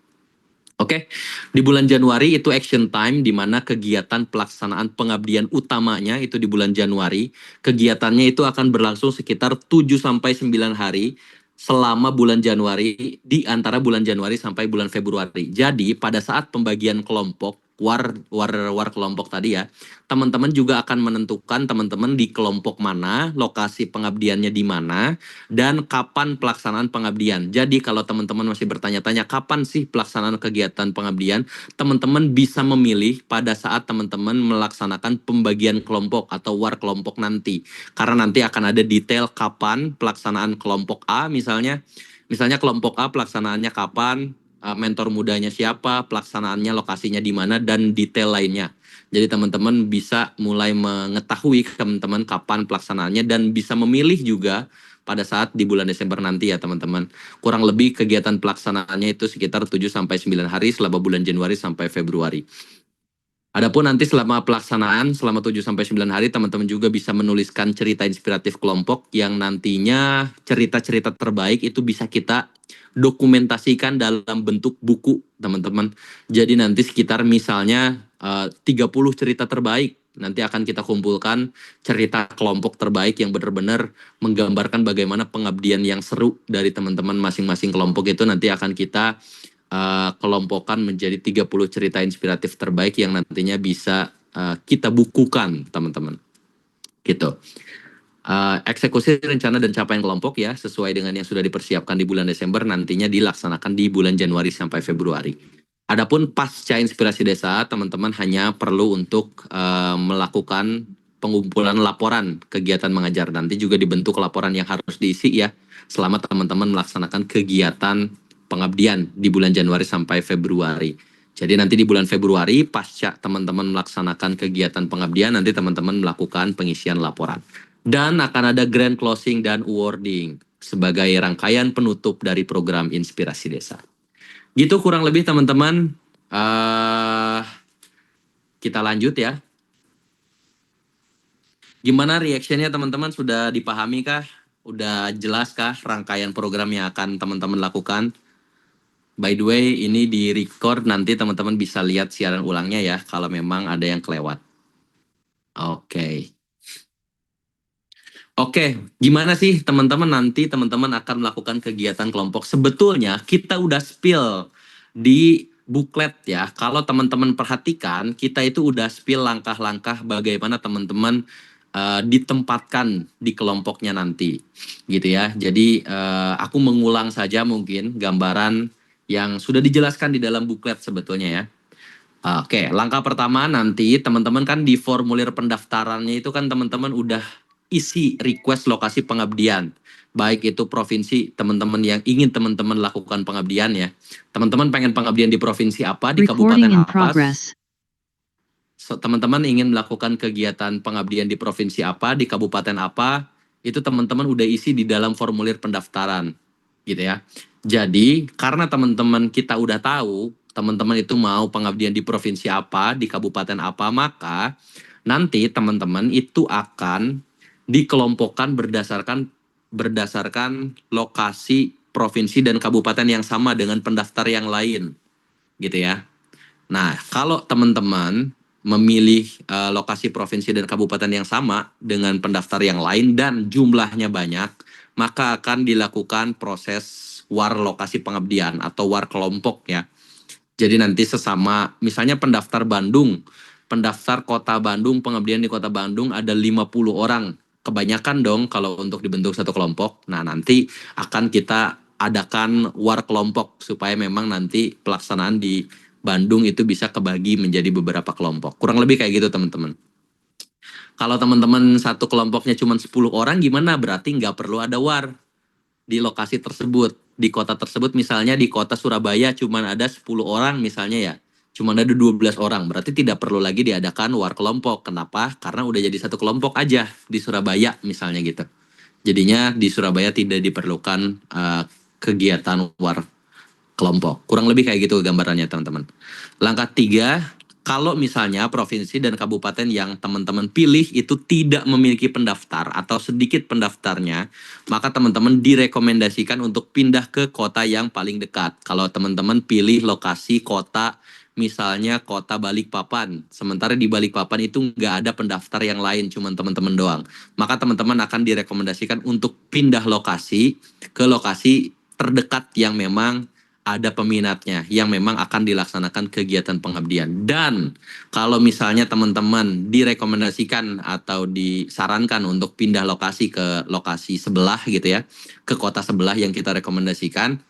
Oke, di bulan Januari itu action time, di mana kegiatan pelaksanaan pengabdian utamanya itu di bulan Januari. Kegiatannya itu akan berlangsung sekitar 7-9 hari selama bulan Januari, di antara bulan Januari sampai bulan Februari. Jadi pada saat pembagian kelompok, war kelompok tadi ya, teman-teman juga akan menentukan teman-teman di kelompok mana, lokasi pengabdiannya di mana, dan kapan pelaksanaan pengabdian. Jadi kalau teman-teman masih bertanya-tanya kapan sih pelaksanaan kegiatan pengabdian, teman-teman bisa memilih pada saat teman-teman melaksanakan pembagian kelompok atau war kelompok nanti. Karena nanti akan ada detail kapan pelaksanaan kelompok A misalnya kelompok A pelaksanaannya kapan, mentor mudanya siapa, pelaksanaannya, lokasinya di mana, dan detail lainnya. Jadi teman-teman bisa mulai mengetahui teman-teman kapan pelaksanaannya dan bisa memilih juga pada saat di bulan Desember nanti ya teman-teman. Kurang lebih kegiatan pelaksanaannya itu sekitar 7-9 hari selama bulan Januari sampai Februari. Adapun nanti selama pelaksanaan, selama 7-9 hari, teman-teman juga bisa menuliskan cerita inspiratif kelompok yang nantinya cerita-cerita terbaik itu bisa kita dokumentasikan dalam bentuk buku, teman-teman. Jadi nanti sekitar misalnya 30 cerita terbaik, nanti akan kita kumpulkan cerita kelompok terbaik yang benar-benar menggambarkan bagaimana pengabdian yang seru dari teman-teman masing-masing kelompok itu nanti akan kita kelompokkan menjadi 30 cerita inspiratif terbaik yang nantinya bisa kita bukukan, teman-teman. Gitu. Eksekusi rencana dan capaian kelompok ya, sesuai dengan yang sudah dipersiapkan di bulan Desember, nantinya dilaksanakan di bulan Januari sampai Februari. Adapun pasca inspirasi desa, teman-teman hanya perlu untuk melakukan pengumpulan laporan kegiatan mengajar. Nanti juga dibentuk laporan yang harus diisi ya, selama teman-teman melaksanakan kegiatan pengabdian di bulan Januari sampai Februari. Jadi nanti di bulan Februari pasca teman-teman melaksanakan kegiatan pengabdian, nanti teman-teman melakukan pengisian laporan. Dan akan ada grand closing dan awarding sebagai rangkaian penutup dari program Inspirasi Desa. Gitu kurang lebih teman-teman. Kita lanjut ya. Gimana reactionnya teman-teman? Sudah dipahami kah? Udah jelas kah rangkaian program yang akan teman-teman lakukan? By the way, ini di record, nanti teman-teman bisa lihat siaran ulangnya ya, kalau memang ada yang kelewat. Oke. Oke, gimana sih teman-teman nanti teman-teman akan melakukan kegiatan kelompok? Sebetulnya kita udah spill di buklet ya. Kalau teman-teman perhatikan, kita itu udah spill langkah-langkah bagaimana teman-teman ditempatkan di kelompoknya nanti. Gitu ya. Jadi aku mengulang saja mungkin gambaran yang sudah dijelaskan di dalam buklet sebetulnya ya. Oke, langkah pertama nanti teman-teman kan di formulir pendaftarannya itu kan teman-teman udah isi request lokasi pengabdian. Baik itu provinsi teman-teman yang ingin teman-teman lakukan pengabdian ya. Teman-teman pengen pengabdian di provinsi apa, di kabupaten apa. Teman-teman ingin melakukan kegiatan pengabdian di provinsi apa, di kabupaten apa, itu teman-teman udah isi di dalam formulir pendaftaran. Gitu ya. Jadi karena teman-teman kita udah tahu teman-teman itu mau pengabdian di provinsi apa, di kabupaten apa, maka nanti teman-teman itu akan dikelompokkan berdasarkan lokasi provinsi dan kabupaten yang sama dengan pendaftar yang lain. Gitu ya. Nah, kalau teman-teman memilih lokasi provinsi dan kabupaten yang sama dengan pendaftar yang lain dan jumlahnya banyak, maka akan dilakukan proses war lokasi pengabdian atau war kelompok ya. Jadi nanti sesama, misalnya pendaftar Bandung, pendaftar kota Bandung, pengabdian di kota Bandung ada 50 orang. Kebanyakan dong kalau untuk dibentuk satu kelompok. Nah nanti akan kita adakan war kelompok supaya memang nanti pelaksanaan di Bandung itu bisa kebagi menjadi beberapa kelompok. Kurang lebih kayak gitu teman-teman. Kalau teman-teman satu kelompoknya cuma 10 orang gimana? Berarti nggak perlu ada war di lokasi tersebut. Di kota tersebut misalnya di kota Surabaya cuma ada 10 orang misalnya ya. Cuma ada 12 orang. Berarti tidak perlu lagi diadakan war kelompok. Kenapa? Karena udah jadi satu kelompok aja di Surabaya misalnya gitu. Jadinya di Surabaya tidak diperlukan kegiatan war kelompok. Kurang lebih kayak gitu gambarannya teman-teman. Langkah 3, kalau misalnya provinsi dan kabupaten yang teman-teman pilih itu tidak memiliki pendaftar atau sedikit pendaftarnya, maka teman-teman direkomendasikan untuk pindah ke kota yang paling dekat. Kalau teman-teman pilih lokasi kota, misalnya kota Balikpapan, sementara di Balikpapan itu nggak ada pendaftar yang lain, cuma teman-teman doang. Maka teman-teman akan direkomendasikan untuk pindah lokasi ke lokasi terdekat yang memang ada peminatnya, yang memang akan dilaksanakan kegiatan pengabdian. Dan kalau misalnya teman-teman direkomendasikan atau disarankan untuk pindah lokasi ke lokasi sebelah gitu ya, ke kota sebelah yang kita rekomendasikan,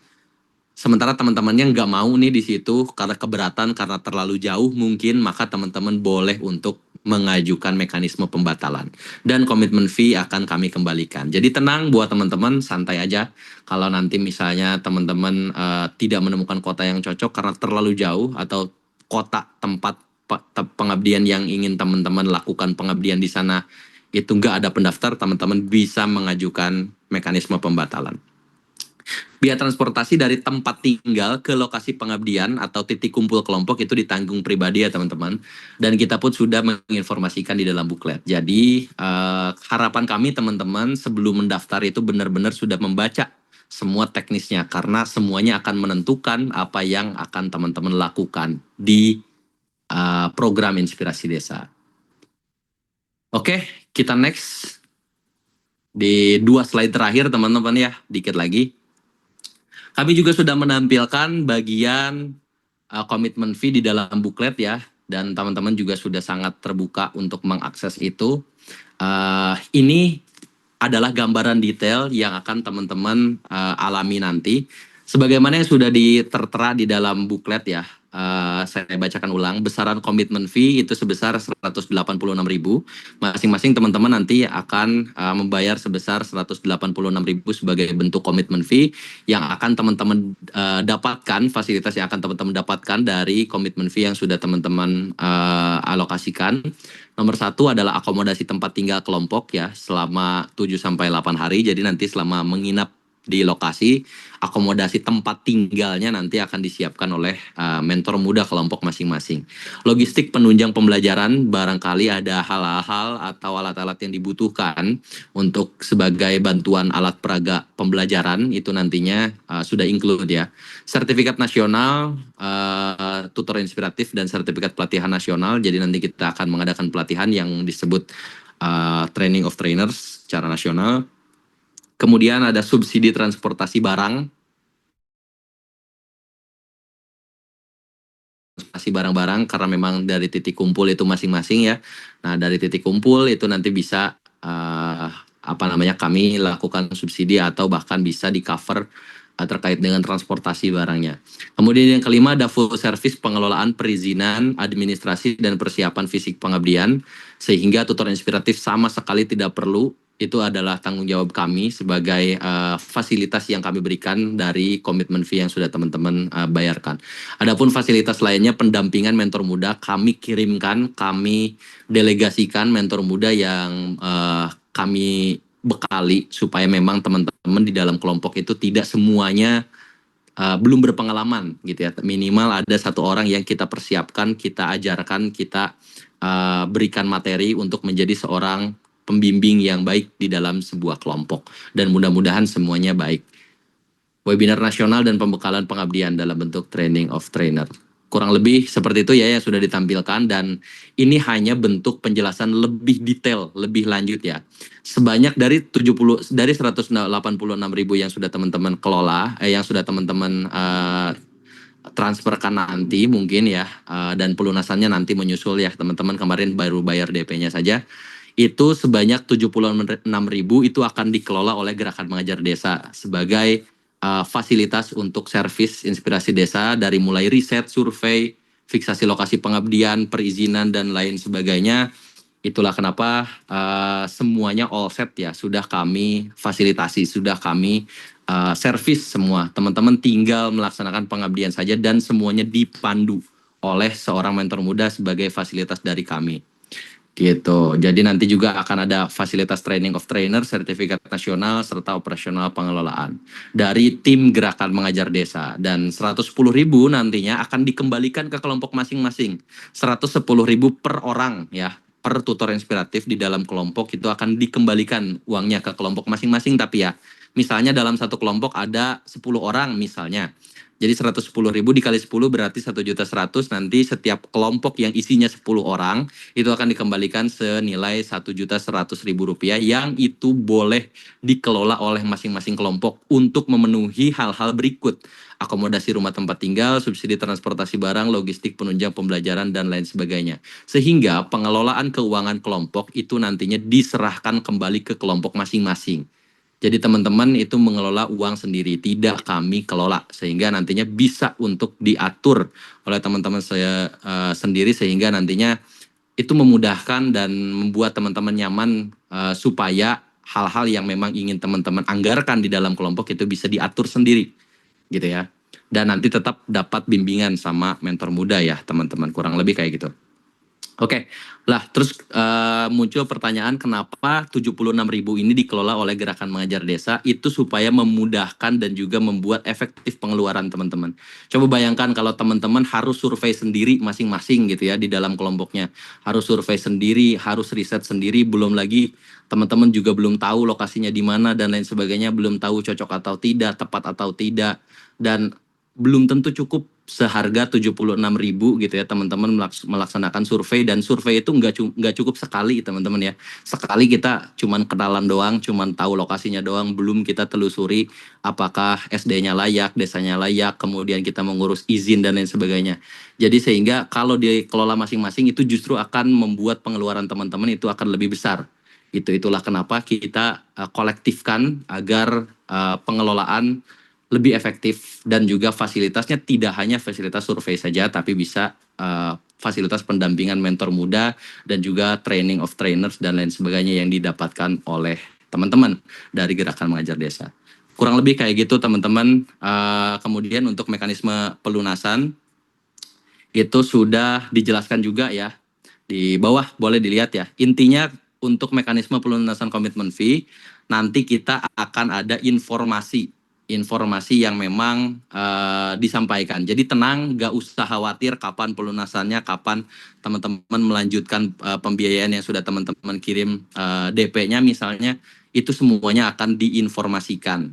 sementara teman-temannya nggak mau nih di situ karena keberatan, karena terlalu jauh mungkin, maka teman-teman boleh untuk mengajukan mekanisme pembatalan. Dan komitmen fee akan kami kembalikan. Jadi tenang buat teman-teman, santai aja. Kalau nanti misalnya teman-teman tidak menemukan kota yang cocok karena terlalu jauh atau kota tempat pengabdian yang ingin teman-teman lakukan pengabdian di sana itu nggak ada pendaftar, teman-teman bisa mengajukan mekanisme pembatalan. Biaya transportasi dari tempat tinggal ke lokasi pengabdian atau titik kumpul kelompok itu ditanggung pribadi ya teman-teman. Dan kita pun sudah menginformasikan di dalam buklet. Jadi harapan kami teman-teman sebelum mendaftar itu benar-benar sudah membaca semua teknisnya. Karena semuanya akan menentukan apa yang akan teman-teman lakukan di program Inspirasi Desa. Oke, kita next. Di 2 slide terakhir teman-teman ya, dikit lagi. Kami juga sudah menampilkan bagian komitmen fee di dalam buklet ya, dan teman-teman juga sudah sangat terbuka untuk mengakses itu. Ini adalah gambaran detail yang akan teman-teman alami nanti. Sebagaimana yang sudah tertera di dalam buklet ya, saya bacakan ulang. Besaran komitmen fee itu sebesar 186.000. Masing-masing teman-teman nanti akan membayar sebesar 186.000 sebagai bentuk komitmen fee yang akan teman-teman dapatkan, fasilitas yang akan teman-teman dapatkan dari komitmen fee yang sudah teman-teman alokasikan. Nomor 1 adalah akomodasi tempat tinggal kelompok ya selama 7-8 hari. Jadi nanti selama menginap di lokasi, akomodasi tempat tinggalnya nanti akan disiapkan oleh mentor muda kelompok masing-masing. Logistik penunjang pembelajaran, barangkali ada hal-hal atau alat-alat yang dibutuhkan untuk sebagai bantuan alat peraga pembelajaran itu nantinya sudah include ya. Sertifikat nasional, tutor inspiratif dan sertifikat pelatihan nasional. Jadi nanti kita akan mengadakan pelatihan yang disebut training of trainers secara nasional. Kemudian ada subsidi transportasi barang. Barang-barang karena memang dari titik kumpul itu masing-masing ya. Nah, dari titik kumpul itu nanti bisa kami lakukan subsidi atau bahkan bisa di-cover terkait dengan transportasi barangnya. Kemudian yang kelima ada full service pengelolaan perizinan, administrasi dan persiapan fisik pengabdian sehingga tutor inspiratif sama sekali tidak perlu. Itu adalah tanggung jawab kami sebagai fasilitas yang kami berikan dari komitmen fee yang sudah teman-teman bayarkan. Adapun fasilitas lainnya pendampingan mentor muda kami kirimkan, kami delegasikan mentor muda yang kami bekali supaya memang teman-teman di dalam kelompok itu tidak semuanya belum berpengalaman gitu ya. Minimal ada 1 orang yang kita persiapkan, kita ajarkan, kita berikan materi untuk menjadi seorang pembimbing yang baik di dalam sebuah kelompok. Dan mudah-mudahan semuanya baik. Webinar nasional dan pembekalan pengabdian dalam bentuk training of trainer. Kurang lebih seperti itu ya yang sudah ditampilkan dan ini hanya bentuk penjelasan lebih detail, lebih lanjut ya. Sebanyak dari 186.000 yang sudah teman-teman kelola, yang sudah teman-teman transferkan nanti mungkin ya, dan pelunasannya nanti menyusul ya teman-teman, kemarin baru bayar DP-nya saja. Itu sebanyak 76.000 itu akan dikelola oleh Gerakan Mengajar Desa sebagai fasilitas untuk servis inspirasi desa dari mulai riset, survei, fiksasi lokasi pengabdian, perizinan dan lain sebagainya. Itulah kenapa semuanya all set ya, sudah kami fasilitasi, sudah kami servis semua. Teman-teman tinggal melaksanakan pengabdian saja dan semuanya dipandu oleh seorang mentor muda sebagai fasilitas dari kami. Gitu. Jadi nanti juga akan ada fasilitas training of trainer, sertifikat nasional serta operasional pengelolaan dari tim Gerakan Mengajar Desa dan 110.000 nantinya akan dikembalikan ke kelompok masing-masing. 110.000 per orang ya, per tutor inspiratif di dalam kelompok itu akan dikembalikan uangnya ke kelompok masing-masing. Tapi ya, misalnya dalam satu kelompok ada 10 orang misalnya. Jadi 110.000 dikali 10 berarti 1.100.000, nanti setiap kelompok yang isinya 10 orang itu akan dikembalikan senilai 1.100.000 rupiah yang itu boleh dikelola oleh masing-masing kelompok untuk memenuhi hal-hal berikut. Akomodasi rumah tempat tinggal, subsidi transportasi barang, logistik penunjang pembelajaran dan lain sebagainya. Sehingga pengelolaan keuangan kelompok itu nantinya diserahkan kembali ke kelompok masing-masing. Jadi teman-teman itu mengelola uang sendiri, tidak kami kelola. Sehingga nantinya bisa untuk diatur oleh teman-teman saya sendiri sehingga nantinya itu memudahkan dan membuat teman-teman nyaman supaya hal-hal yang memang ingin teman-teman anggarkan di dalam kelompok itu bisa diatur sendiri gitu ya. Dan nanti tetap dapat bimbingan sama mentor muda ya teman-teman, kurang lebih kayak gitu. Oke, lah terus muncul pertanyaan kenapa 76.000 ini dikelola oleh Gerakan Mengajar Desa itu supaya memudahkan dan juga membuat efektif pengeluaran teman-teman. Coba bayangkan kalau teman-teman harus survei sendiri masing-masing gitu ya di dalam kelompoknya. Harus survei sendiri, harus riset sendiri, belum lagi teman-teman juga belum tahu lokasinya di mana dan lain sebagainya, belum tahu cocok atau tidak, tepat atau tidak, dan belum tentu cukup seharga 76.000 gitu ya teman-teman melaksanakan survei, dan survei itu nggak cukup sekali teman-teman ya. Sekali kita cuman kenalan doang, cuman tahu lokasinya doang, belum kita telusuri apakah SD-nya layak, desanya layak, kemudian kita mengurus izin dan lain sebagainya. Jadi sehingga kalau dikelola masing-masing itu justru akan membuat pengeluaran teman-teman itu akan lebih besar. Itulah kenapa kita kolektifkan agar pengelolaan lebih efektif dan juga fasilitasnya tidak hanya fasilitas survei saja, tapi bisa fasilitas pendampingan mentor muda dan juga training of trainers dan lain sebagainya yang didapatkan oleh teman-teman dari Gerakan Mengajar Desa. Kurang lebih kayak gitu teman-teman. Kemudian untuk mekanisme pelunasan itu sudah dijelaskan juga ya. Di bawah boleh dilihat ya. Intinya untuk mekanisme pelunasan komitmen fee nanti kita akan ada informasi yang memang disampaikan. Jadi tenang, gak usah khawatir kapan pelunasannya, kapan teman-teman melanjutkan pembiayaan yang sudah teman-teman kirim DP-nya misalnya, itu semuanya akan diinformasikan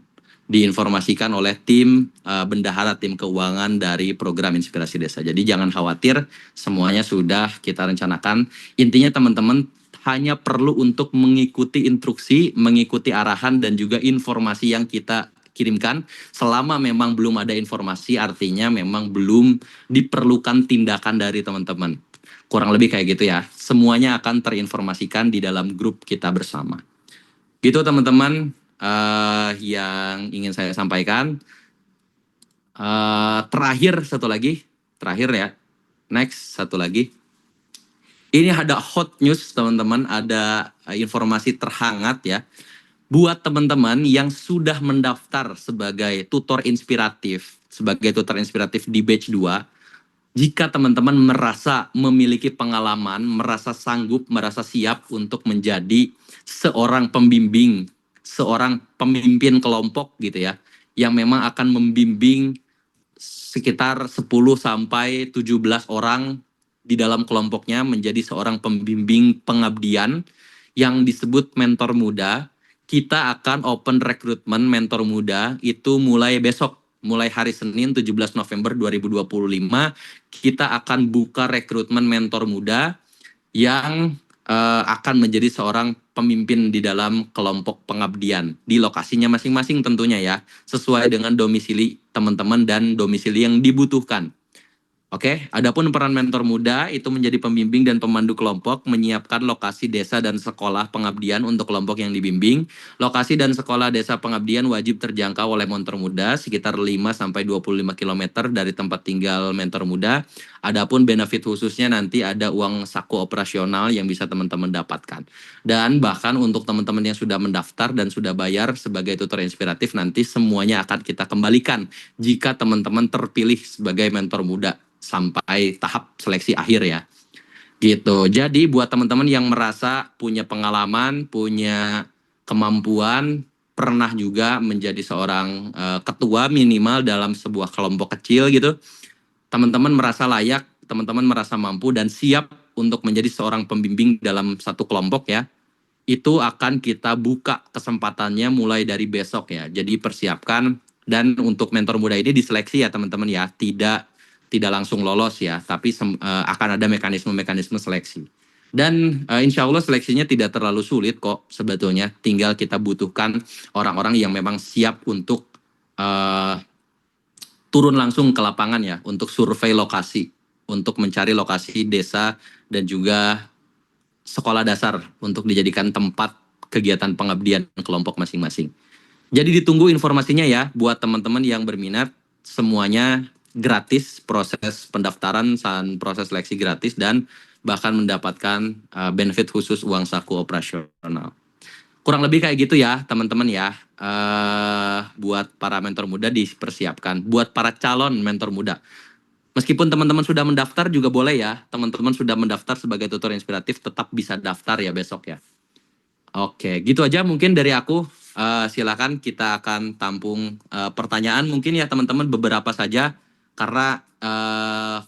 oleh tim bendahara, tim keuangan dari program Inspirasi Desa. Jadi jangan khawatir, semuanya sudah kita rencanakan. Intinya teman-teman hanya perlu untuk mengikuti instruksi, mengikuti arahan dan juga informasi yang kita kirimkan. Selama memang belum ada informasi, artinya memang belum diperlukan tindakan dari teman-teman. Kurang lebih kayak gitu ya. Semuanya akan terinformasikan di dalam grup kita bersama. Gitu teman-teman yang ingin saya sampaikan. Terakhir ya. Next, satu lagi. Ini ada hot news teman-teman, ada informasi terhangat ya. Buat teman-teman yang sudah mendaftar sebagai tutor inspiratif di batch 2, jika teman-teman merasa memiliki pengalaman, merasa sanggup, merasa siap untuk menjadi seorang pembimbing, seorang pemimpin kelompok gitu ya, yang memang akan membimbing sekitar 10 sampai 17 orang di dalam kelompoknya menjadi seorang pembimbing pengabdian yang disebut mentor muda. Kita akan open rekrutmen mentor muda itu mulai besok, mulai hari Senin 17 November 2025, kita akan buka rekrutmen mentor muda yang akan menjadi seorang pemimpin di dalam kelompok pengabdian di lokasinya masing-masing tentunya ya, sesuai dengan domisili teman-teman dan domisili yang dibutuhkan. Oke, adapun peran mentor muda itu menjadi pembimbing dan pemandu kelompok, menyiapkan lokasi desa dan sekolah pengabdian untuk kelompok yang dibimbing. Lokasi dan sekolah desa pengabdian wajib terjangkau oleh mentor muda sekitar 5 sampai 25 km dari tempat tinggal mentor muda. Adapun benefit khususnya nanti ada uang saku operasional yang bisa teman-teman dapatkan. Dan bahkan untuk teman-teman yang sudah mendaftar dan sudah bayar sebagai tutor inspiratif, nanti semuanya akan kita kembalikan jika teman-teman terpilih sebagai mentor muda sampai tahap seleksi akhir ya. Gitu. Jadi buat teman-teman yang merasa punya pengalaman, punya kemampuan, pernah juga menjadi seorang ketua minimal dalam sebuah kelompok kecil gitu, teman-teman merasa layak, teman-teman merasa mampu dan siap untuk menjadi seorang pembimbing dalam satu kelompok ya, itu akan kita buka kesempatannya mulai dari besok ya. Jadi persiapkan, dan untuk mentor muda ini diseleksi ya teman-teman ya, tidak langsung lolos ya, tapi akan ada mekanisme seleksi. Dan insya Allah seleksinya tidak terlalu sulit kok sebetulnya, tinggal kita butuhkan orang-orang yang memang siap untuk turun langsung ke lapangan ya, untuk survei lokasi, untuk mencari lokasi desa dan juga sekolah dasar untuk dijadikan tempat kegiatan pengabdian kelompok masing-masing. Jadi ditunggu informasinya ya buat teman-teman yang berminat, semuanya gratis, proses pendaftaran dan proses seleksi gratis, dan bahkan mendapatkan benefit khusus uang saku operasional. Kurang lebih kayak gitu ya teman-teman ya. Buat para mentor muda dipersiapkan, buat para calon mentor muda. Meskipun teman-teman sudah mendaftar juga boleh ya, teman-teman sudah mendaftar sebagai tutor inspiratif tetap bisa daftar ya besok ya. Oke, gitu aja mungkin dari aku. Silakan kita akan tampung pertanyaan mungkin ya teman-teman, beberapa saja karena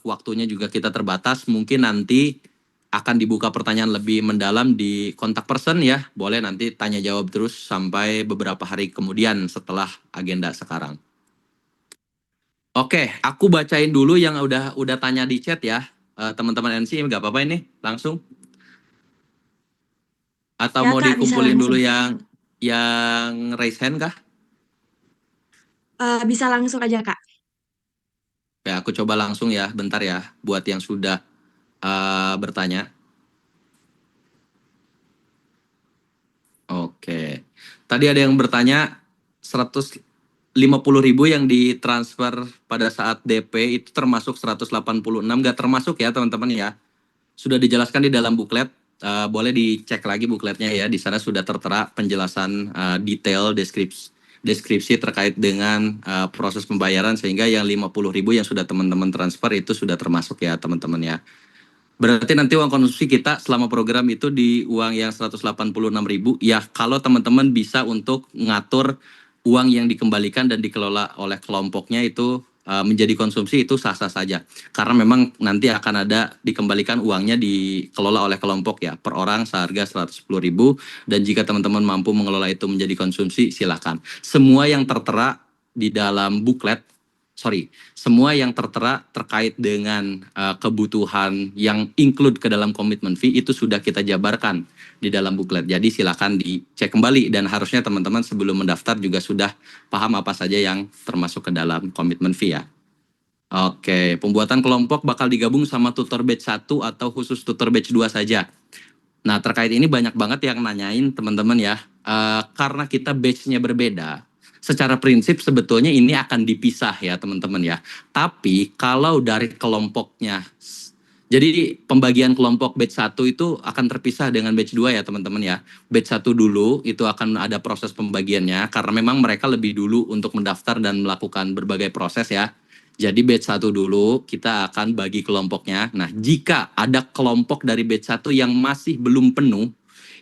waktunya juga kita terbatas. Mungkin nanti akan dibuka pertanyaan lebih mendalam di kontak person ya. Boleh nanti tanya jawab terus sampai beberapa hari kemudian setelah agenda sekarang. Oke, aku bacain dulu yang udah tanya di chat ya. Teman-teman NC nggak apa-apa ini langsung. Atau Ya mau Kak, bisa dikumpulin dulu langsung. yang raise hand kah? Bisa langsung aja Kak. Ya, aku coba langsung ya, bentar ya, buat yang sudah bertanya. Oke, tadi ada yang bertanya 150.000 yang ditransfer pada saat DP itu termasuk 186, nggak termasuk ya teman-teman ya. Sudah dijelaskan di dalam buklet, boleh dicek lagi bukletnya ya. Di sana sudah tertera penjelasan detail deskripsi terkait dengan proses pembayaran, sehingga yang 50.000 yang sudah teman-teman transfer itu sudah termasuk ya teman-teman ya. Berarti nanti uang konsumsi kita selama program itu di uang yang 186.000 ya, kalau teman-teman bisa untuk ngatur uang yang dikembalikan dan dikelola oleh kelompoknya itu menjadi konsumsi, itu sah-sah saja. Karena memang nanti akan ada dikembalikan uangnya dikelola oleh kelompok ya, per orang seharga 110.000, dan jika teman-teman mampu mengelola itu menjadi konsumsi, silakan. Semua yang tertera di dalam buklet, semua yang tertera terkait dengan kebutuhan yang include ke dalam komitmen fee itu sudah kita jabarkan di dalam buklet. Jadi silakan dicek kembali, dan harusnya teman-teman sebelum mendaftar juga sudah paham apa saja yang termasuk ke dalam komitmen fee ya. Oke, pembuatan kelompok bakal digabung sama tutor batch 1 atau khusus tutor batch 2 saja. Nah, terkait ini banyak banget yang nanyain teman-teman ya. Karena kita batch-nya berbeda, secara prinsip sebetulnya ini akan dipisah ya teman-teman ya. Tapi kalau dari kelompoknya, jadi pembagian kelompok batch 1 itu akan terpisah dengan batch 2 ya teman-teman ya. Batch 1 dulu itu akan ada proses pembagiannya, karena memang mereka lebih dulu untuk mendaftar dan melakukan berbagai proses ya. Jadi batch 1 dulu kita akan bagi kelompoknya. Nah, jika ada kelompok dari batch 1 yang masih belum penuh,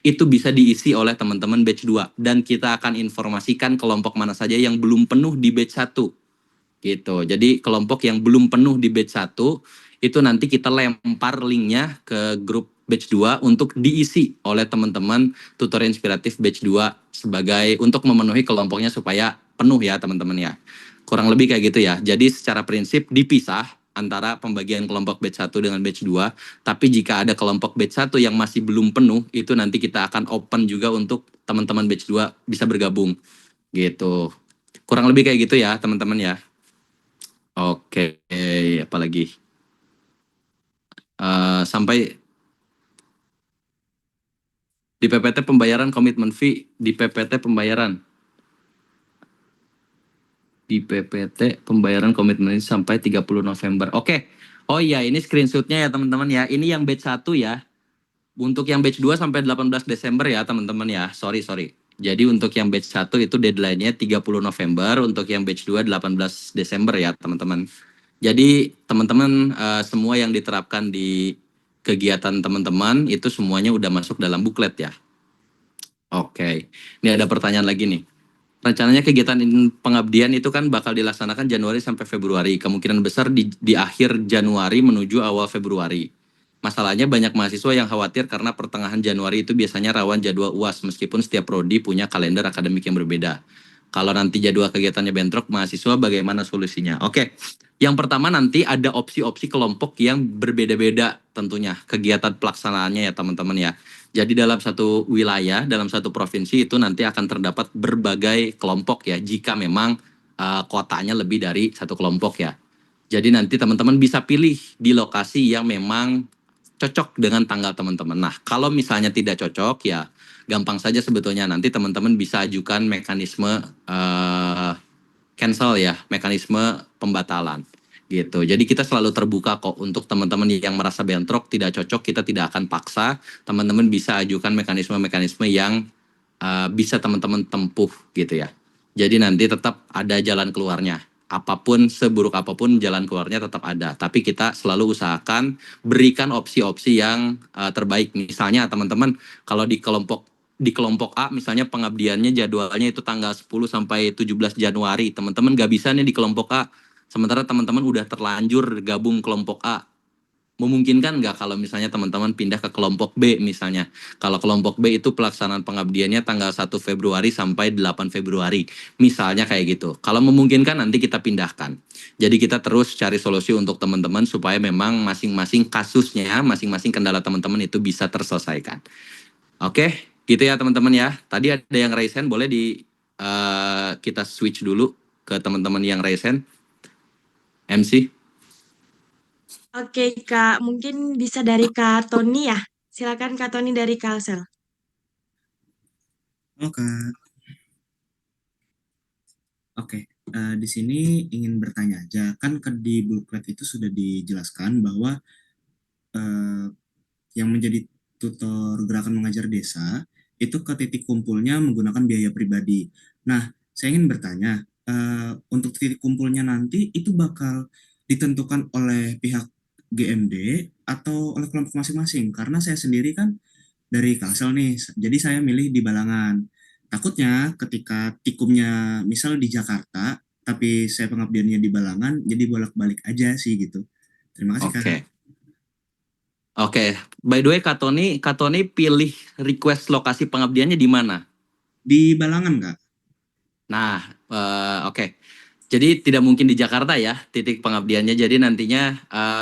itu bisa diisi oleh teman-teman batch 2, dan kita akan informasikan kelompok mana saja yang belum penuh di batch 1 gitu. Jadi kelompok yang belum penuh di batch 1 itu nanti kita lempar linknya ke grup batch 2 untuk diisi oleh teman-teman tutor inspiratif batch 2 sebagai untuk memenuhi kelompoknya supaya penuh ya teman-teman ya. Kurang lebih kayak gitu ya. Jadi secara prinsip dipisah antara pembagian kelompok batch 1 dengan batch 2, tapi jika ada kelompok batch 1 yang masih belum penuh, itu nanti kita akan open juga untuk teman-teman batch 2 bisa bergabung gitu. Kurang lebih kayak gitu ya teman-teman ya. Oke, apalagi sampai di PPT pembayaran komitmen fee, di PPT pembayaran komitmen fee sampai 30 November. Oke. Oh iya, ini screenshotnya ya teman-teman ya. Ini yang batch 1 ya. Untuk yang batch 2 sampai 18 Desember ya teman-teman ya. Sorry. Jadi untuk yang batch 1 itu deadline-nya 30 November, untuk yang batch 2 18 Desember ya teman-teman. Jadi teman-teman semua yang diterapkan di kegiatan teman-teman itu semuanya udah masuk dalam buklet ya. Oke, ini ada pertanyaan lagi nih. Rencananya kegiatan pengabdian itu kan bakal dilaksanakan Januari sampai Februari. Kemungkinan besar di akhir Januari menuju awal Februari. Masalahnya banyak mahasiswa yang khawatir karena pertengahan Januari itu biasanya rawan jadwal UAS, meskipun setiap prodi punya kalender akademik yang berbeda. Kalau nanti jadwal kegiatannya bentrok, mahasiswa bagaimana solusinya? Oke, yang pertama nanti ada opsi-opsi kelompok yang berbeda-beda tentunya kegiatan pelaksanaannya ya teman-teman ya. Jadi dalam satu wilayah, dalam satu provinsi itu nanti akan terdapat berbagai kelompok ya, jika memang kotanya lebih dari satu kelompok ya. Jadi nanti teman-teman bisa pilih di lokasi yang memang cocok dengan tanggal teman-teman. Nah, kalau misalnya tidak cocok ya gampang saja sebetulnya, nanti teman-teman bisa ajukan mekanisme cancel ya, mekanisme pembatalan. gitu. Jadi kita selalu terbuka kok untuk teman-teman yang merasa bentrok, tidak cocok, kita tidak akan paksa. Teman-teman bisa ajukan mekanisme-mekanisme yang bisa teman-teman tempuh gitu ya. Jadi nanti tetap ada jalan keluarnya. Apapun, seburuk apapun jalan keluarnya tetap ada. Tapi kita selalu usahakan berikan opsi-opsi yang terbaik. Misalnya teman-teman kalau di kelompok A misalnya pengabdiannya jadwalnya itu tanggal 10 sampai 17 Januari. Teman-teman gak bisa nih di kelompok A. Sementara teman-teman udah terlanjur gabung kelompok A. Memungkinkan nggak kalau misalnya teman-teman pindah ke kelompok B misalnya. Kalau kelompok B itu pelaksanaan pengabdiannya tanggal 1 Februari sampai 8 Februari. Misalnya kayak gitu. Kalau memungkinkan nanti kita pindahkan. Jadi kita terus cari solusi untuk teman-teman supaya memang masing-masing kasusnya, masing-masing kendala teman-teman itu bisa terselesaikan. Oke, gitu ya teman-teman ya. Tadi ada yang raise hand, boleh kita switch dulu ke teman-teman yang raise hand. MC. Oke, Kak. Mungkin bisa dari Kak Tony ya. Silakan Kak Tony dari Kalsel. Oke, di sini ingin bertanya aja, kan di booklet itu sudah dijelaskan bahwa yang menjadi tutor gerakan mengajar desa itu ke titik kumpulnya menggunakan biaya pribadi. Nah, saya ingin bertanya, untuk titik kumpulnya nanti itu bakal ditentukan oleh pihak GMD atau oleh kelompok masing-masing? Karena saya sendiri kan dari Kalsel nih, jadi saya milih di Balangan. Takutnya ketika tikumnya misal di Jakarta, tapi saya pengabdiannya di Balangan, jadi bolak-balik aja sih gitu. Terima kasih, Kak. Oke. By the way, Kak Tony pilih request lokasi pengabdiannya di mana? Di Balangan, Kak. Nah, oke. Jadi tidak mungkin di Jakarta ya titik pengabdiannya. Jadi nantinya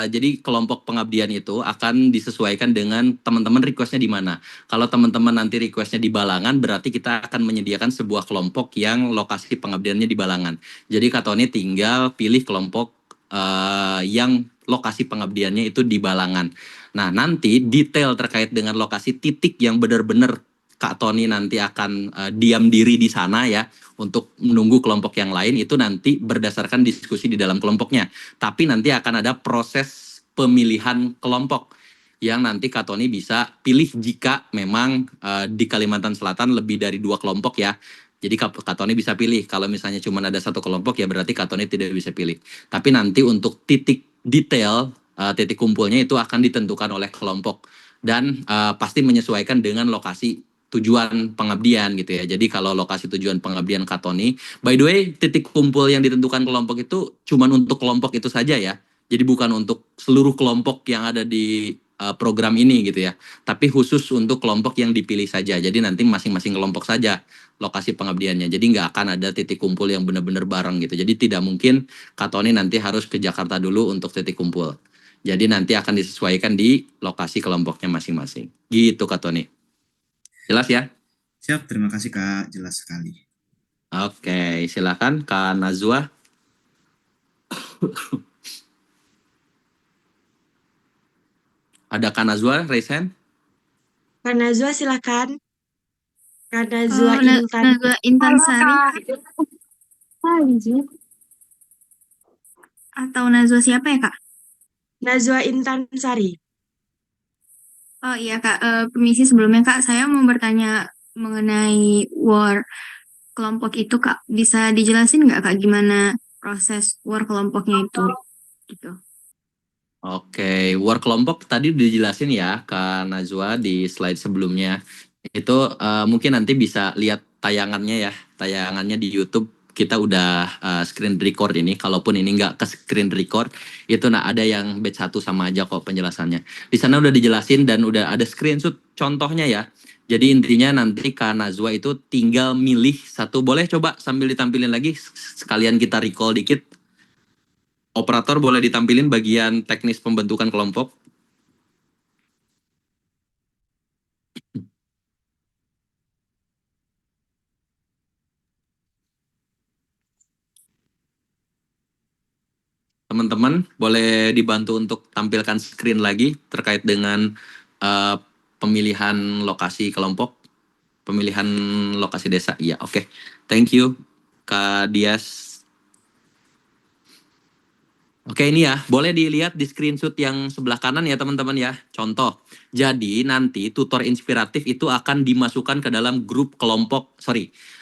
jadi kelompok pengabdian itu akan disesuaikan dengan teman-teman requestnya di mana. Kalau teman-teman nanti requestnya di Balangan, berarti kita akan menyediakan sebuah kelompok yang lokasi pengabdiannya di Balangan. Jadi Kak Tony tinggal pilih kelompok yang lokasi pengabdiannya itu di Balangan. Nah, nanti detail terkait dengan lokasi titik yang benar-benar Kak Tony nanti akan diam diri di sana ya untuk menunggu kelompok yang lain, itu nanti berdasarkan diskusi di dalam kelompoknya. Tapi nanti akan ada proses pemilihan kelompok yang nanti Kak Tony bisa pilih jika memang di Kalimantan Selatan lebih dari 2 kelompok ya. Jadi Kak Tony bisa pilih. Kalau misalnya cuma ada 1 kelompok ya berarti Kak Tony tidak bisa pilih. Tapi nanti untuk titik detail, titik kumpulnya itu akan ditentukan oleh kelompok. Dan pasti menyesuaikan dengan lokasi tujuan pengabdian gitu ya. Jadi kalau lokasi tujuan pengabdian Kak Tony, by the way titik kumpul yang ditentukan kelompok itu cuma untuk kelompok itu saja ya. Jadi bukan untuk seluruh kelompok yang ada di program ini gitu ya. Tapi khusus untuk kelompok yang dipilih saja. Jadi nanti masing-masing kelompok saja lokasi pengabdiannya. Jadi nggak akan ada titik kumpul yang benar-benar bareng gitu. Jadi tidak mungkin Kak Tony nanti harus ke Jakarta dulu untuk titik kumpul. Jadi nanti akan disesuaikan di lokasi kelompoknya masing-masing. Gitu Kak Tony. Jelas ya? Siap, terima kasih Kak, jelas sekali. Oke, silakan Kak Nazwa. Ada Kak Nazwa, raise hand. Kak Nazwa silakan. Kak Nazwa Intan. Nazwa Intan Sari. Atau Nazwa siapa ya, Kak? Nazwa Intan Sari. Oh iya Kak, permisi sebelumnya Kak, saya mau bertanya mengenai war kelompok itu Kak. Bisa dijelasin nggak Kak gimana proses war kelompoknya itu? Gitu. Oke, war kelompok tadi udah dijelasin ya Kak Nazwa di slide sebelumnya. Itu mungkin nanti bisa lihat tayangannya ya, tayangannya di YouTube. Kita udah screen record ini, kalaupun ini nggak ke screen record, itu ada yang batch 1 sama aja kok penjelasannya. Di sana udah dijelasin dan udah ada screenshot contohnya ya. Jadi intinya nanti Kak Nazwa itu tinggal milih satu, boleh coba sambil ditampilin lagi, sekalian kita recall dikit. Operator boleh ditampilin bagian teknis pembentukan kelompok. Teman-teman boleh dibantu untuk tampilkan screen lagi terkait dengan pemilihan lokasi kelompok, pemilihan lokasi desa. Iya, oke. Thank you Kak Dias. Oke, ini ya, boleh dilihat di screenshot yang sebelah kanan ya teman-teman ya. Contoh, jadi nanti tutor inspiratif itu akan dimasukkan ke dalam grup kelompok,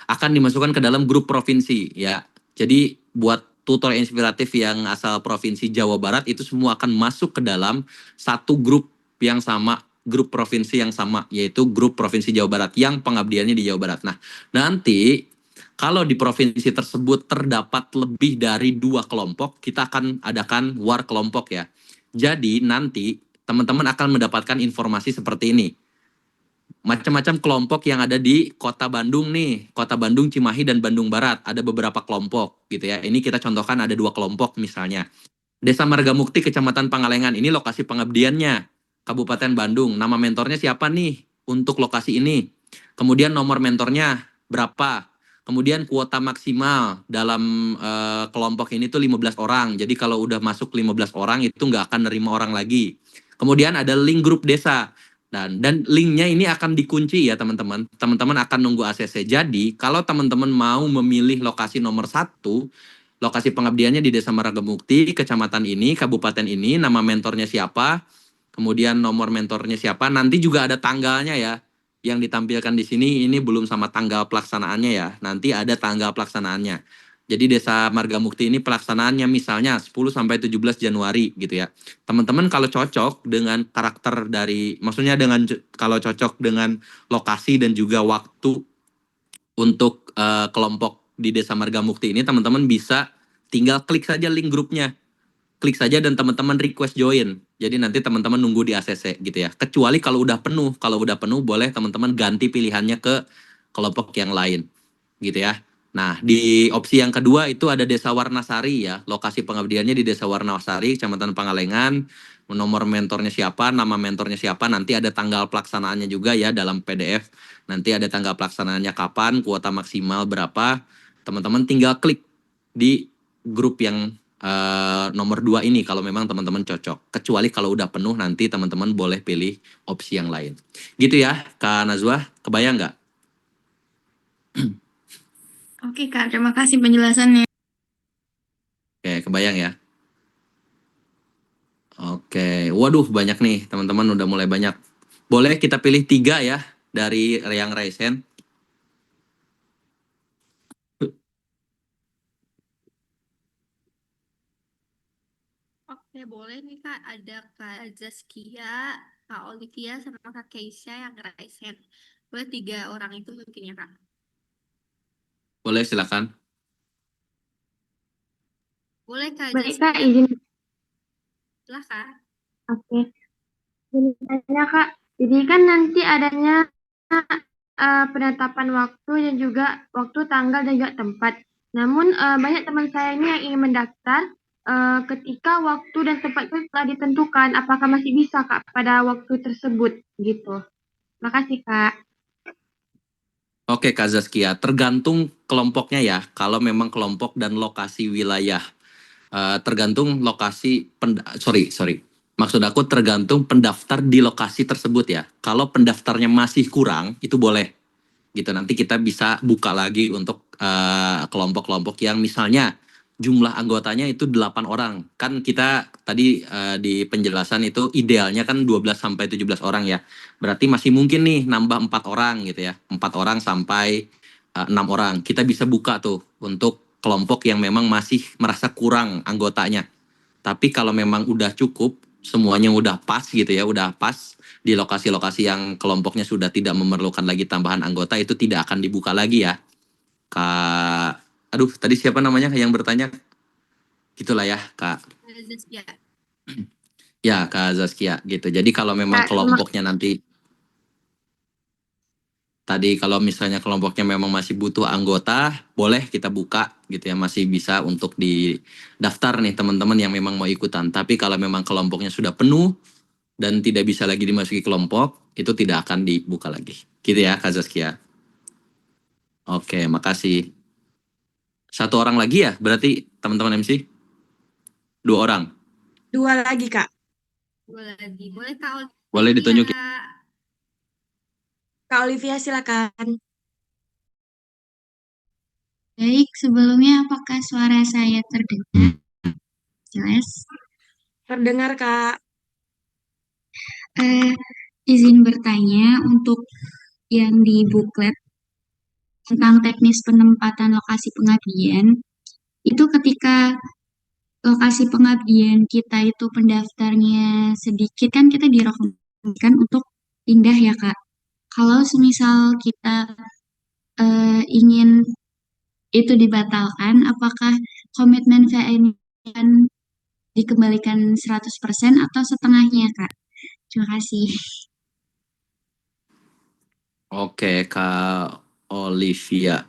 akan dimasukkan ke dalam grup provinsi ya. Jadi buat tutor inspiratif yang asal provinsi Jawa Barat itu semua akan masuk ke dalam satu grup yang sama, grup provinsi yang sama, yaitu grup provinsi Jawa Barat yang pengabdiannya di Jawa Barat. Nah, nanti kalau di provinsi tersebut terdapat lebih dari 2 kelompok, kita akan adakan war kelompok ya. Jadi nanti teman-teman akan mendapatkan informasi seperti ini. Macam-macam kelompok yang ada di Kota Bandung nih, Kota Bandung, Cimahi, dan Bandung Barat. Ada beberapa kelompok gitu ya. Ini kita contohkan ada 2 kelompok misalnya. Desa Margamukti, Kecamatan Pangalengan, ini lokasi pengabdiannya. Kabupaten Bandung, nama mentornya siapa nih untuk lokasi ini? Kemudian nomor mentornya berapa? Kemudian kuota maksimal dalam kelompok ini tuh 15 orang. Jadi kalau udah masuk 15 orang itu nggak akan nerima orang lagi. Kemudian ada link grup desa. Dan linknya ini akan dikunci ya teman-teman. Teman-teman akan nunggu ACC. Jadi kalau teman-teman mau memilih lokasi nomor 1, lokasi pengabdiannya di Desa Margamukti, kecamatan ini, kabupaten ini, nama mentornya siapa, kemudian nomor mentornya siapa, nanti juga ada tanggalnya ya. Yang ditampilkan di sini ini belum sama tanggal pelaksanaannya ya. Nanti ada tanggal pelaksanaannya. Jadi Desa Margamukti ini pelaksanaannya misalnya 10 sampai 17 Januari gitu ya. Teman-teman kalau cocok dengan karakter dari, maksudnya kalau cocok dengan lokasi dan juga waktu untuk kelompok di Desa Margamukti ini, teman-teman bisa tinggal klik saja link grupnya. Klik saja dan teman-teman request join. Jadi nanti teman-teman nunggu di ACC gitu ya. Kecuali kalau udah penuh. Kalau udah penuh boleh teman-teman ganti pilihannya ke kelompok yang lain. Gitu ya. Nah, di opsi yang kedua itu ada Desa Warnasari ya. Lokasi pengabdiannya di Desa Warnasari, Kecamatan Pangalengan. Nomor mentornya siapa, nama mentornya siapa, nanti ada tanggal pelaksanaannya juga ya dalam PDF. Nanti ada tanggal pelaksanaannya kapan, kuota maksimal berapa. Teman-teman tinggal klik di grup yang nomor 2 ini kalau memang teman-teman cocok. Kecuali kalau udah penuh nanti teman-teman boleh pilih opsi yang lain. Gitu ya, Kak Nazwa, kebayang nggak? Oke Kak, terima kasih penjelasannya. Oke, kebayang ya. Oke, waduh banyak nih teman-teman udah mulai banyak. Boleh kita pilih 3 ya dari yang raise hand. Oke, boleh nih Kak. Ada Kak Zaskia, Kak Olivia, sama Kak Keisha yang raise hand. Boleh 3 orang itu mungkin ya Kak. Boleh silakan. Boleh Kak Baik Kak, Zaskia, izin. silakan. Oke. Jadi tanya Kak, jadi kan nanti adanya penetapan waktu dan juga waktu, tanggal, dan juga tempat. Namun banyak teman saya ini yang ingin mendaftar ketika waktu dan tempat itu telah ditentukan. Apakah masih bisa Kak pada waktu tersebut gitu? Makasih Kak. Oke Kak Zaskia, tergantung kelompoknya ya. Kalau memang kelompok dan lokasi wilayah. Tergantung lokasi, sorry. Maksud aku tergantung pendaftar di lokasi tersebut ya. Kalau pendaftarnya masih kurang, itu boleh. Gitu, nanti kita bisa buka lagi untuk kelompok-kelompok yang misalnya jumlah anggotanya itu 8 orang. Kan kita tadi di penjelasan itu idealnya kan 12 sampai 17 orang ya. Berarti masih mungkin nih nambah 4 orang gitu ya. 4 orang sampai 6 orang. Kita bisa buka tuh untuk kelompok yang memang masih merasa kurang anggotanya. Tapi kalau memang udah cukup, semuanya udah pas gitu ya, udah pas di lokasi-lokasi yang kelompoknya sudah tidak memerlukan lagi tambahan anggota, itu tidak akan dibuka lagi ya. Kak, aduh tadi siapa namanya yang bertanya? Gitulah ya, Kak. Kak Zaskia. Ya, Kak Zaskia gitu. Jadi kalau memang Kak, kelompoknya nanti tadi kalau misalnya kelompoknya memang masih butuh anggota, boleh kita buka gitu ya, masih bisa untuk di daftar nih teman-teman yang memang mau ikutan. Tapi kalau memang kelompoknya sudah penuh dan tidak bisa lagi dimasuki kelompok, itu tidak akan dibuka lagi. Gitu ya, Kak Zaskia. Oke, makasih. 1 orang lagi ya, berarti teman-teman MC? 2 orang. 2 lagi, Kak. Boleh lagi. Boleh Kak Olivia. Boleh ditunjukin. Kak Olivia, silakan. Baik, sebelumnya apakah suara saya terdengar? Ciles. Terdengar, Kak. Izin bertanya untuk yang di buklet tentang teknis penempatan lokasi pengabdian, itu ketika lokasi pengabdian kita itu pendaftarnya sedikit kan kita direkomendasikan untuk pindah ya Kak. Kalau semisal kita ingin itu dibatalkan, apakah komitmen VN akan dikembalikan 100% atau setengahnya Kak? Terima kasih. Oke, Kak Olivia.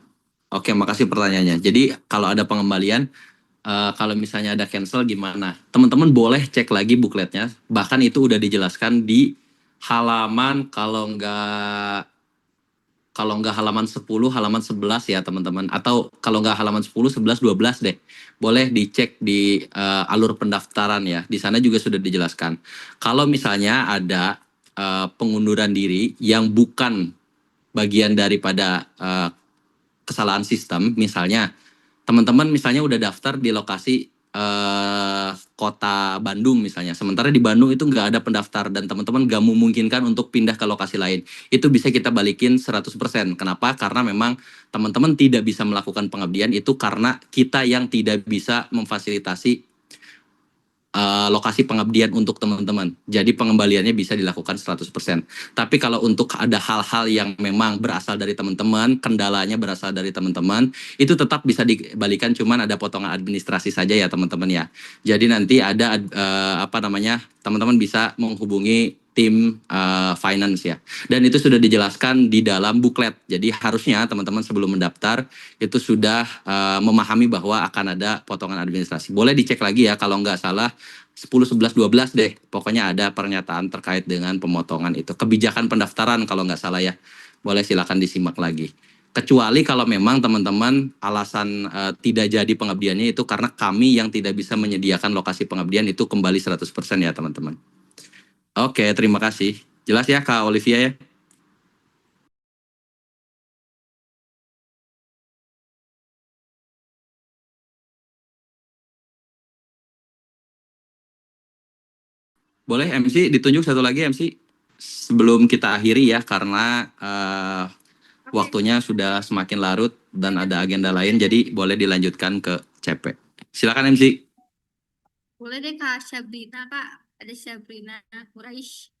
Oke, makasih pertanyaannya. Jadi kalau ada pengembalian, kalau misalnya ada cancel gimana? Teman-teman boleh cek lagi bukletnya. Bahkan itu udah dijelaskan di halaman kalau nggak halaman 10, halaman 11 ya teman-teman. Atau kalau nggak halaman 10, 11, 12 deh. Boleh dicek di alur pendaftaran ya. Di sana juga sudah dijelaskan. Kalau misalnya ada pengunduran diri yang bukan bagian daripada kesalahan sistem, misalnya teman-teman misalnya udah daftar di lokasi kota Bandung misalnya, sementara di Bandung itu nggak ada pendaftar dan teman-teman nggak memungkinkan untuk pindah ke lokasi lain, itu bisa kita balikin 100%. Kenapa? Karena memang teman-teman tidak bisa melakukan pengabdian itu karena kita yang tidak bisa memfasilitasi lokasi pengabdian untuk teman-teman. Jadi pengembaliannya bisa dilakukan 100%. Tapi kalau untuk ada hal-hal yang memang berasal dari teman-teman, kendalanya berasal dari teman-teman, itu tetap bisa dibalikan, cuman ada potongan administrasi saja ya teman-teman ya. Jadi nanti ada teman-teman bisa menghubungi tim finance ya. Dan itu sudah dijelaskan di dalam buklet. Jadi harusnya teman-teman sebelum mendaftar itu sudah memahami bahwa akan ada potongan administrasi. Boleh dicek lagi ya kalau nggak salah 10, 11, 12 deh. Pokoknya ada pernyataan terkait dengan pemotongan itu. Kebijakan pendaftaran kalau nggak salah ya. Boleh silakan disimak lagi. Kecuali kalau memang teman-teman alasan tidak jadi pengabdiannya itu karena kami yang tidak bisa menyediakan lokasi pengabdian, itu kembali 100% ya teman-teman. Oke, terima kasih. Jelas ya Kak Olivia ya? Boleh MC ditunjuk satu lagi MC sebelum kita akhiri ya, karena waktunya sudah semakin larut dan ada agenda lain, jadi boleh dilanjutkan ke CP. Silakan MC. Boleh deh Kak Sabrina, Kak. Ada Sabrina Quraisy.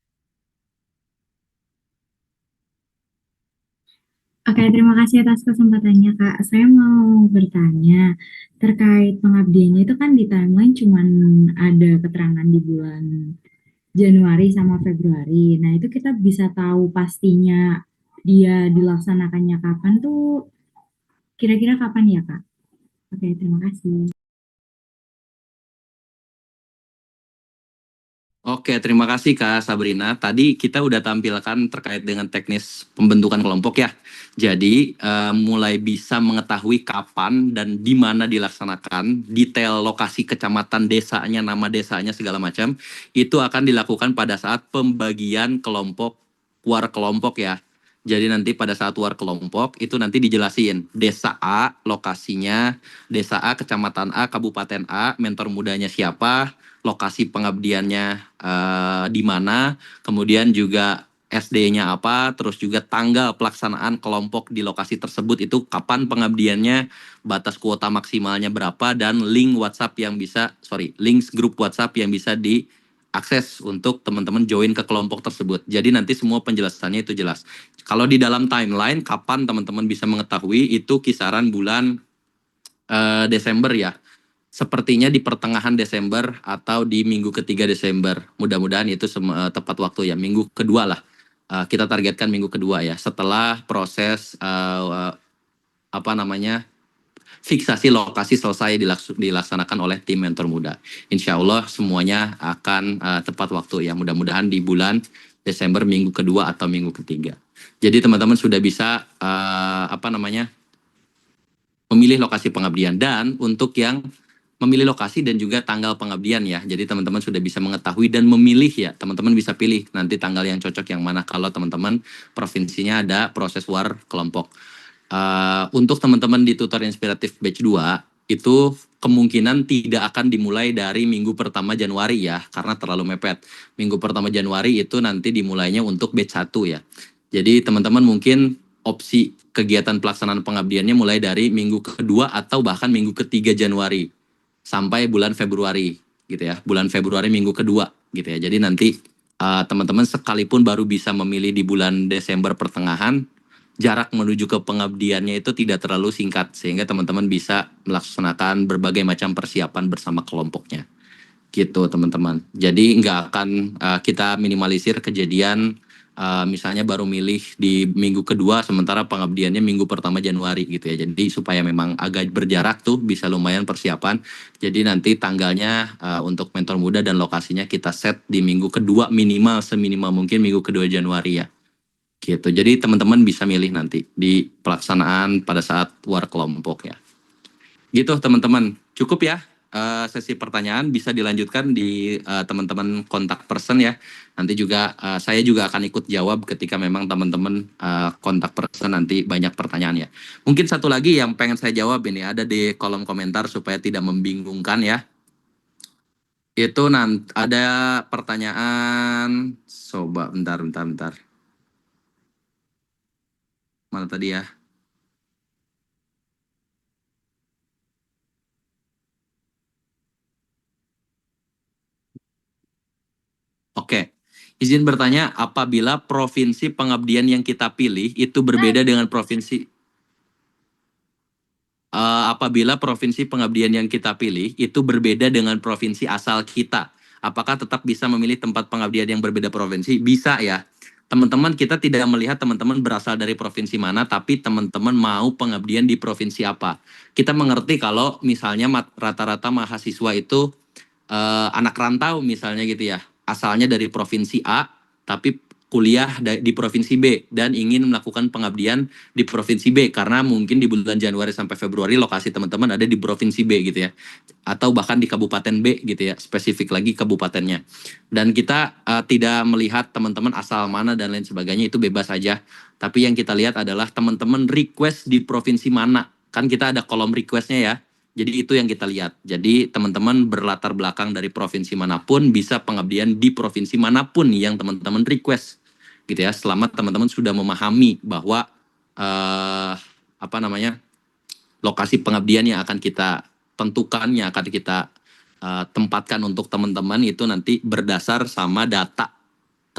Oke, terima kasih atas kesempatannya, Kak. Saya mau bertanya terkait pengabdiannya itu kan di timeline cuman ada keterangan di bulan Januari sama Februari. Nah, itu kita bisa tahu pastinya dia dilaksanakannya kapan tuh kira-kira kapan ya, Kak? Oke, terima kasih. Oke, terima kasih Kak Sabrina. Tadi kita udah tampilkan terkait dengan teknis pembentukan kelompok ya. Jadi mulai bisa mengetahui kapan dan di mana dilaksanakan, detail lokasi kecamatan, desanya, nama desanya segala macam, itu akan dilakukan pada saat pembagian kelompok, war kelompok ya. Jadi nanti pada saat war kelompok itu nanti dijelasin desa A lokasinya, desa A kecamatan A kabupaten A, mentor mudanya siapa, lokasi pengabdiannya di mana, kemudian juga SD-nya apa, terus juga tanggal pelaksanaan kelompok di lokasi tersebut itu kapan pengabdiannya, batas kuota maksimalnya berapa, dan link grup WhatsApp yang bisa diakses untuk teman-teman join ke kelompok tersebut. Jadi nanti semua penjelasannya itu jelas. Kalau di dalam timeline kapan teman-teman bisa mengetahui itu kisaran bulan Desember ya. Sepertinya di pertengahan Desember atau di minggu ketiga Desember. Mudah-mudahan itu tepat waktu ya. Minggu kedua lah. Kita targetkan minggu kedua ya. Setelah proses fiksasi lokasi selesai dilaksanakan oleh tim mentor muda. Insya Allah semuanya akan tepat waktu ya. Mudah-mudahan di bulan Desember minggu kedua atau minggu ketiga. Jadi teman-teman sudah bisa memilih lokasi pengabdian, dan untuk yang memilih lokasi dan juga tanggal pengabdian ya. Jadi teman-teman sudah bisa mengetahui dan memilih ya. Teman-teman bisa pilih nanti tanggal yang cocok yang mana kalau teman-teman provinsinya ada proses war kelompok. Untuk teman-teman di Tutor Inspiratif Batch 2, itu kemungkinan tidak akan dimulai dari minggu pertama Januari ya, karena terlalu mepet. Minggu pertama Januari itu nanti dimulainya untuk batch 1 ya. Jadi teman-teman mungkin opsi kegiatan pelaksanaan pengabdiannya mulai dari minggu kedua atau bahkan minggu ketiga Januari sampai bulan Februari gitu ya. Bulan Februari minggu kedua gitu ya. Jadi nanti teman-teman sekalipun baru bisa memilih di bulan Desember pertengahan, jarak menuju ke pengabdiannya itu tidak terlalu singkat sehingga teman-teman bisa melaksanakan berbagai macam persiapan bersama kelompoknya gitu teman-teman. Jadi nggak akan kita minimalisir kejadian misalnya baru milih di minggu kedua sementara pengabdiannya minggu pertama Januari gitu ya. Jadi supaya memang agak berjarak tuh bisa lumayan persiapan. Jadi nanti tanggalnya untuk mentor muda dan lokasinya kita set di minggu kedua minimal seminimal mungkin minggu kedua Januari ya. Gitu. Jadi teman-teman bisa milih nanti di pelaksanaan pada saat war kelompok ya. Gitu teman-teman. Cukup ya sesi pertanyaan, bisa dilanjutkan di teman-teman kontak person ya. Nanti juga saya juga akan ikut jawab ketika memang teman-teman kontak person nanti banyak pertanyaan ya. Mungkin satu lagi yang pengen saya jawab ini ada di kolom komentar supaya tidak membingungkan ya. Itu nanti ada pertanyaan, coba bentar. Mana tadi ya? Oke, izin bertanya, apabila provinsi pengabdian yang kita pilih itu berbeda dengan provinsi, apabila provinsi pengabdian yang kita pilih itu berbeda dengan provinsi asal kita, apakah tetap bisa memilih tempat pengabdian yang berbeda provinsi? Bisa ya. Teman-teman, kita tidak melihat teman-teman berasal dari provinsi mana, tapi teman-teman mau pengabdian di provinsi apa. Kita mengerti kalau misalnya rata-rata mahasiswa itu anak rantau misalnya gitu ya, asalnya dari provinsi A tapi kuliah di provinsi B dan ingin melakukan pengabdian di provinsi B karena mungkin di bulan Januari sampai Februari lokasi teman-teman ada di provinsi B gitu ya, atau bahkan di kabupaten B gitu ya, spesifik lagi kabupatennya. Dan kita tidak melihat teman-teman asal mana dan lain sebagainya, itu bebas saja. Tapi yang kita lihat adalah teman-teman request di provinsi mana, kan kita ada kolom requestnya ya. Jadi itu yang kita lihat. Jadi teman-teman berlatar belakang dari provinsi manapun bisa pengabdian di provinsi manapun yang teman-teman request, gitu ya. Selama teman-teman sudah memahami bahwa lokasi pengabdian yang akan kita tentukan, yang akan kita tempatkan untuk teman-teman itu nanti berdasar sama data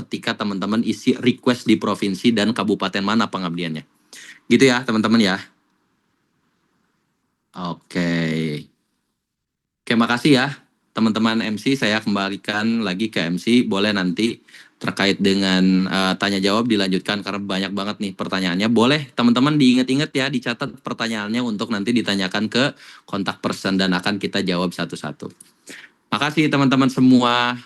ketika teman-teman isi request di provinsi dan kabupaten mana pengabdiannya. Gitu ya teman-teman ya. Oke. Oke, makasih ya teman-teman MC. Saya kembalikan lagi ke MC. Boleh nanti terkait dengan tanya jawab dilanjutkan karena banyak banget nih pertanyaannya. Boleh teman-teman diingat-ingat ya, dicatat pertanyaannya untuk nanti ditanyakan ke kontak person dan akan kita jawab satu-satu. Makasih teman-teman semua.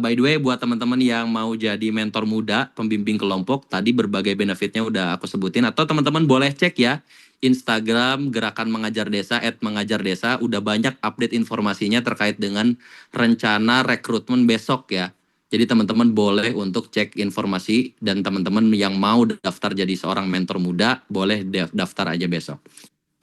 By the way, buat teman-teman yang mau jadi mentor muda, pembimbing kelompok, tadi berbagai benefitnya udah aku sebutin. Atau teman-teman boleh cek ya Instagram Gerakan Mengajar Desa @mengajar-desa, udah banyak update informasinya terkait dengan rencana rekrutmen besok ya. Jadi teman-teman boleh untuk cek informasi dan teman-teman yang mau daftar jadi seorang mentor muda boleh daftar aja besok.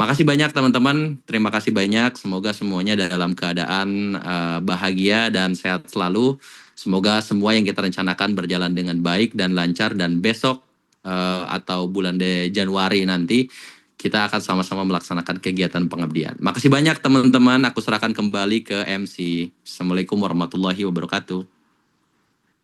Makasih banyak teman-teman, terima kasih banyak. Semoga semuanya dalam keadaan bahagia dan sehat selalu. Semoga semua yang kita rencanakan berjalan dengan baik dan lancar, dan besok atau bulan Januari nanti kita akan sama-sama melaksanakan kegiatan pengabdian. Makasih banyak teman-teman, aku serahkan kembali ke MC. Assalamualaikum warahmatullahi wabarakatuh.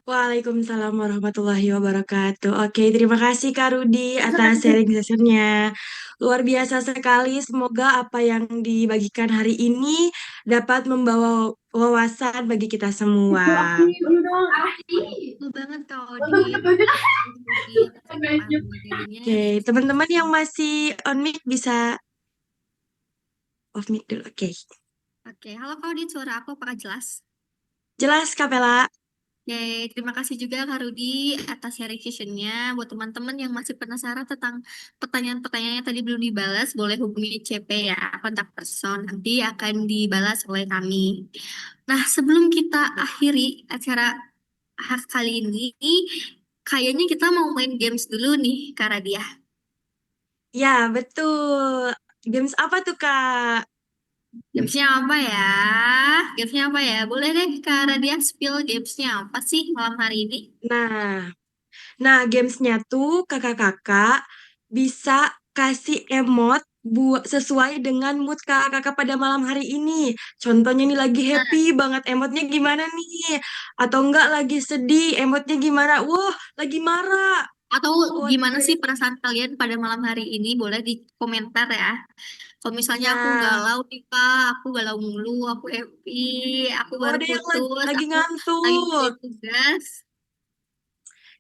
Waalaikumsalam warahmatullahi wabarakatuh. Oke, terima kasih Kak Rudi atas sharing sessionnya. Luar biasa sekali. Semoga apa yang dibagikan hari ini dapat membawa wawasan bagi kita semua. Betul banget Kak Odi. Oke, teman-teman yang masih on mic bisa off mic dulu. Oke, halo Kak Odi, suara aku apakah jelas? Jelas, Kak Pela. Oke, terima kasih juga Kak Rudi atas sharing sessionnya. Buat teman-teman yang masih penasaran tentang pertanyaan-pertanyaannya tadi belum dibalas, boleh hubungi CP ya, kontak person. Nanti akan dibalas oleh kami. Nah, sebelum kita akhiri acara kali ini, kayaknya kita mau main games dulu nih, Kak Radia. Ya, betul. Games apa tuh, Kak? Gamesnya apa ya? Gamesnya apa ya? Boleh deh Kak Radia spill gamesnya apa sih malam hari ini? Nah, gamesnya tuh kakak-kakak bisa kasih emot buat sesuai dengan mood kakak-kakak pada malam hari ini. Contohnya nih lagi Nah, happy banget, emotnya gimana nih? Atau enggak lagi sedih, emotnya gimana? Wah, lagi marah. atau Wah, gimana sih perasaan kalian pada malam hari ini? Boleh di komentar ya. Kalau misalnya aku ya. galau nih Kak, aku galau mulu, aku happy, aku Oh, baru ada yang putus, lagi aku lagi ngantuk. ngerjain tugas.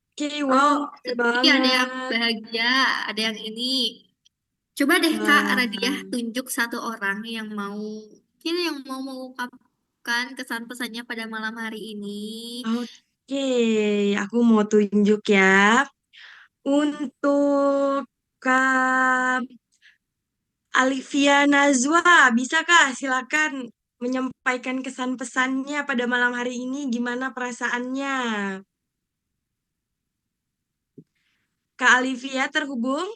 Oke, Oh, wow, oke sedih, ada yang banget. bahagia, ada yang ini. Coba deh Kak Radia Wah, tunjuk satu orang yang mau, mungkin yang mau mengungkapkan kesan pesannya pada malam hari ini. oke. Aku mau tunjuk ya. Untuk Kak Alivia Nazwa, bisakah silakan menyampaikan kesan pesannya pada malam hari ini? Gimana perasaannya? Kak Alivia terhubung?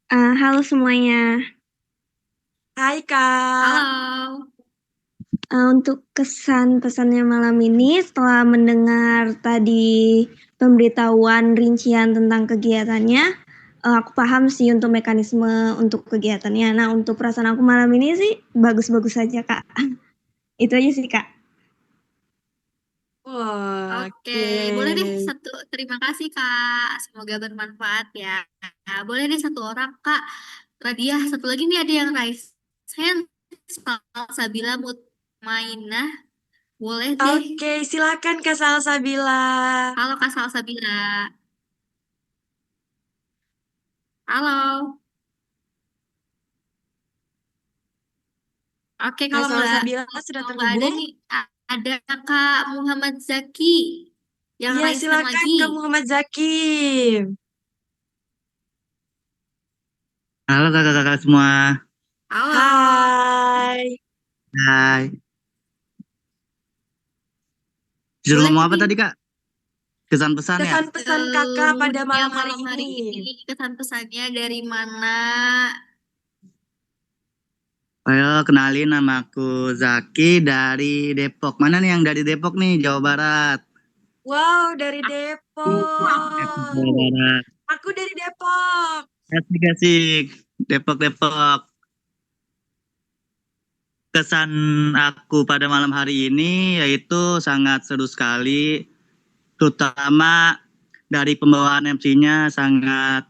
Halo semuanya. Hai Kak. Halo. Untuk kesan pesannya malam ini setelah mendengar tadi pemberitahuan rincian tentang kegiatannya, aku paham sih untuk mekanisme untuk kegiatannya. Nah, untuk perasaan aku malam ini sih bagus-bagus saja, Kak. Itu aja sih, Kak. Wah, Oke, oke. boleh deh satu. Terima kasih Kak. Semoga bermanfaat ya. Nah, boleh deh satu orang Kak. Radia, satu lagi nih ada yang raise hand. Sabila Mutmainah. Boleh deh. Oke, silakan Kak Salsabila. Halo Kak Salsabila. Halo. Oke, Kak kalau Salsabila sudah nggak ada terhubung? nih, ada Kak Muhammad Zaki yang Iya, raise hand silakan lagi. Kak Muhammad Zaki. Halo kakak-kakak semua. Halo. Hai. Hai. Disuruh Boleh ngomong apa nih tadi kak? Kesan pesan ya? Kesan pesan kakak pada moodnya malam hari malam hari ini. ini, kesan pesannya dari mana? Ayo kenalin nama aku Zaki dari Depok. Mana nih yang dari Depok nih? Jawa Barat. Wow, dari Depok, Depok. Jawa Barat. Aku dari Depok. Asik-asik. Depok. Kesan aku pada malam hari ini yaitu sangat seru sekali. Terutama dari pembawaan MC-nya sangat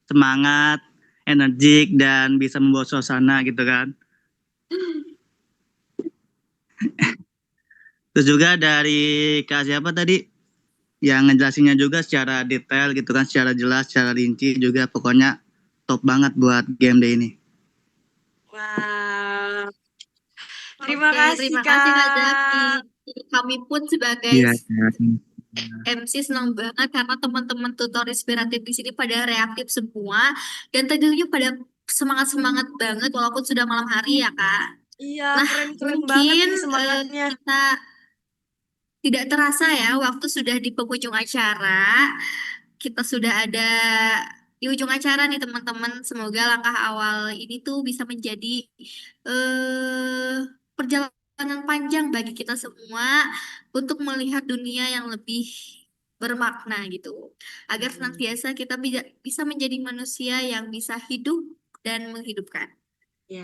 semangat, energik, dan bisa membawa suasana gitu kan. Terus juga dari Kak siapa tadi yang ngejelasinnya juga secara detail gitu kan, secara jelas, secara rinci juga pokoknya top banget buat game day ini. Wah, terima Oke, kasih terima kasih Kak Zaki. Kak. Kami pun sebagai Iya. MC senang banget karena teman-teman tutor inspiratif di sini pada reaktif semua dan tentunya pada semangat-semangat banget walaupun sudah malam hari ya Kak. Iya, Nah, keren-keren banget mungkin nih semangatnya. kita tidak terasa ya waktu sudah di penghujung acara. Kita sudah ada di ujung acara nih teman-teman. Semoga langkah awal ini tuh bisa menjadi perjalanan panjang bagi kita semua untuk melihat dunia yang lebih bermakna gitu. Agar senantiasa kita bisa menjadi manusia yang bisa hidup dan menghidupkan. Ya,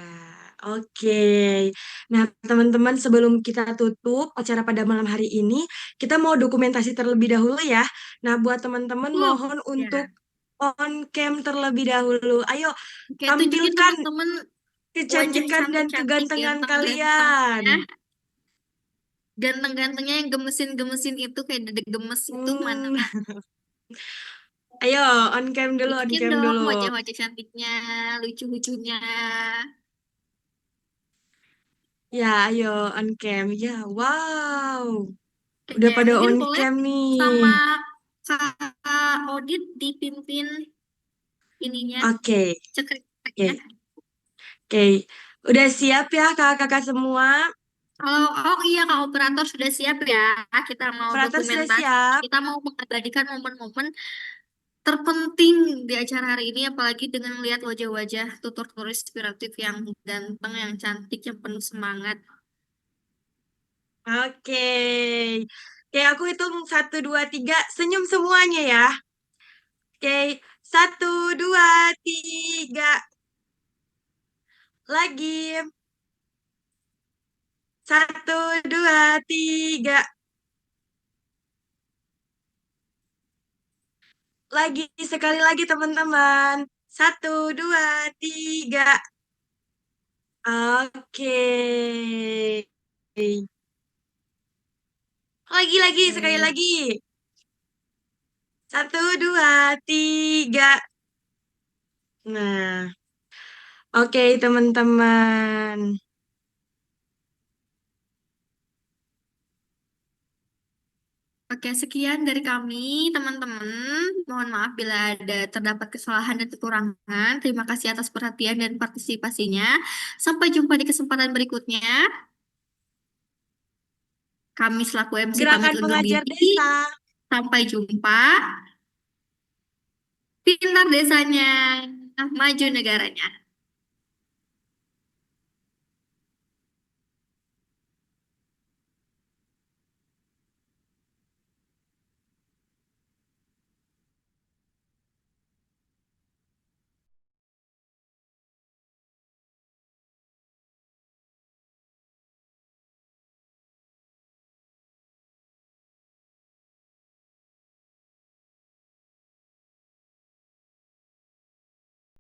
oke. Nah, teman-teman, sebelum kita tutup acara pada malam hari ini, kita mau dokumentasi terlebih dahulu ya. Nah, buat teman-teman mohon untuk Ya. on cam terlebih dahulu. Ayo, Oke, tunjukin tampilkan teman-teman wajah kecantikan dan cantik-cantik, kegantengan kalian. ganteng-gantengnya. Ganteng-gantengnya yang gemesin-gemesin itu kayak dedek gemes itu mana Hmm, Kak? ayo, on cam dulu, on Tunjukin cam dong dulu. wajah-wajah cantiknya, lucu-lucunya. Ya, ayo, on cam. Ya, wow. Udah Oke, pada mungkin on boleh cam sama nih. Kak Odit dipimpin ininya, Oke, oke, cekrek-cekreknya. oke. Udah siap ya kakak-kakak semua? Oh, oh iya Kak Operator sudah siap ya. Kita mau Operator sudah dokumentasi, siap? kita mau mengabadikan momen-momen terpenting di acara hari ini, apalagi dengan melihat wajah-wajah tutor-tutor inspiratif yang ganteng, yang cantik, yang penuh semangat. Oke. Oke, aku hitung 1, 2, 3, senyum semuanya ya. Oke, 1, 2, 3. Lagi. 1, 2, 3. Lagi, sekali lagi teman-teman. 1, 2, 3. Oke. Lagi, sekali Oke. lagi. 1, 2, 3. Nah, oke teman-teman. Oke, sekian dari kami, teman-teman. Mohon maaf bila ada terdapat kesalahan dan kekurangan. Terima kasih atas perhatian dan partisipasinya. Sampai jumpa di kesempatan berikutnya. Kami selaku MC pamit Gerakan undur pengajar diri. desa. Sampai jumpa. Pintar desanya, maju negaranya.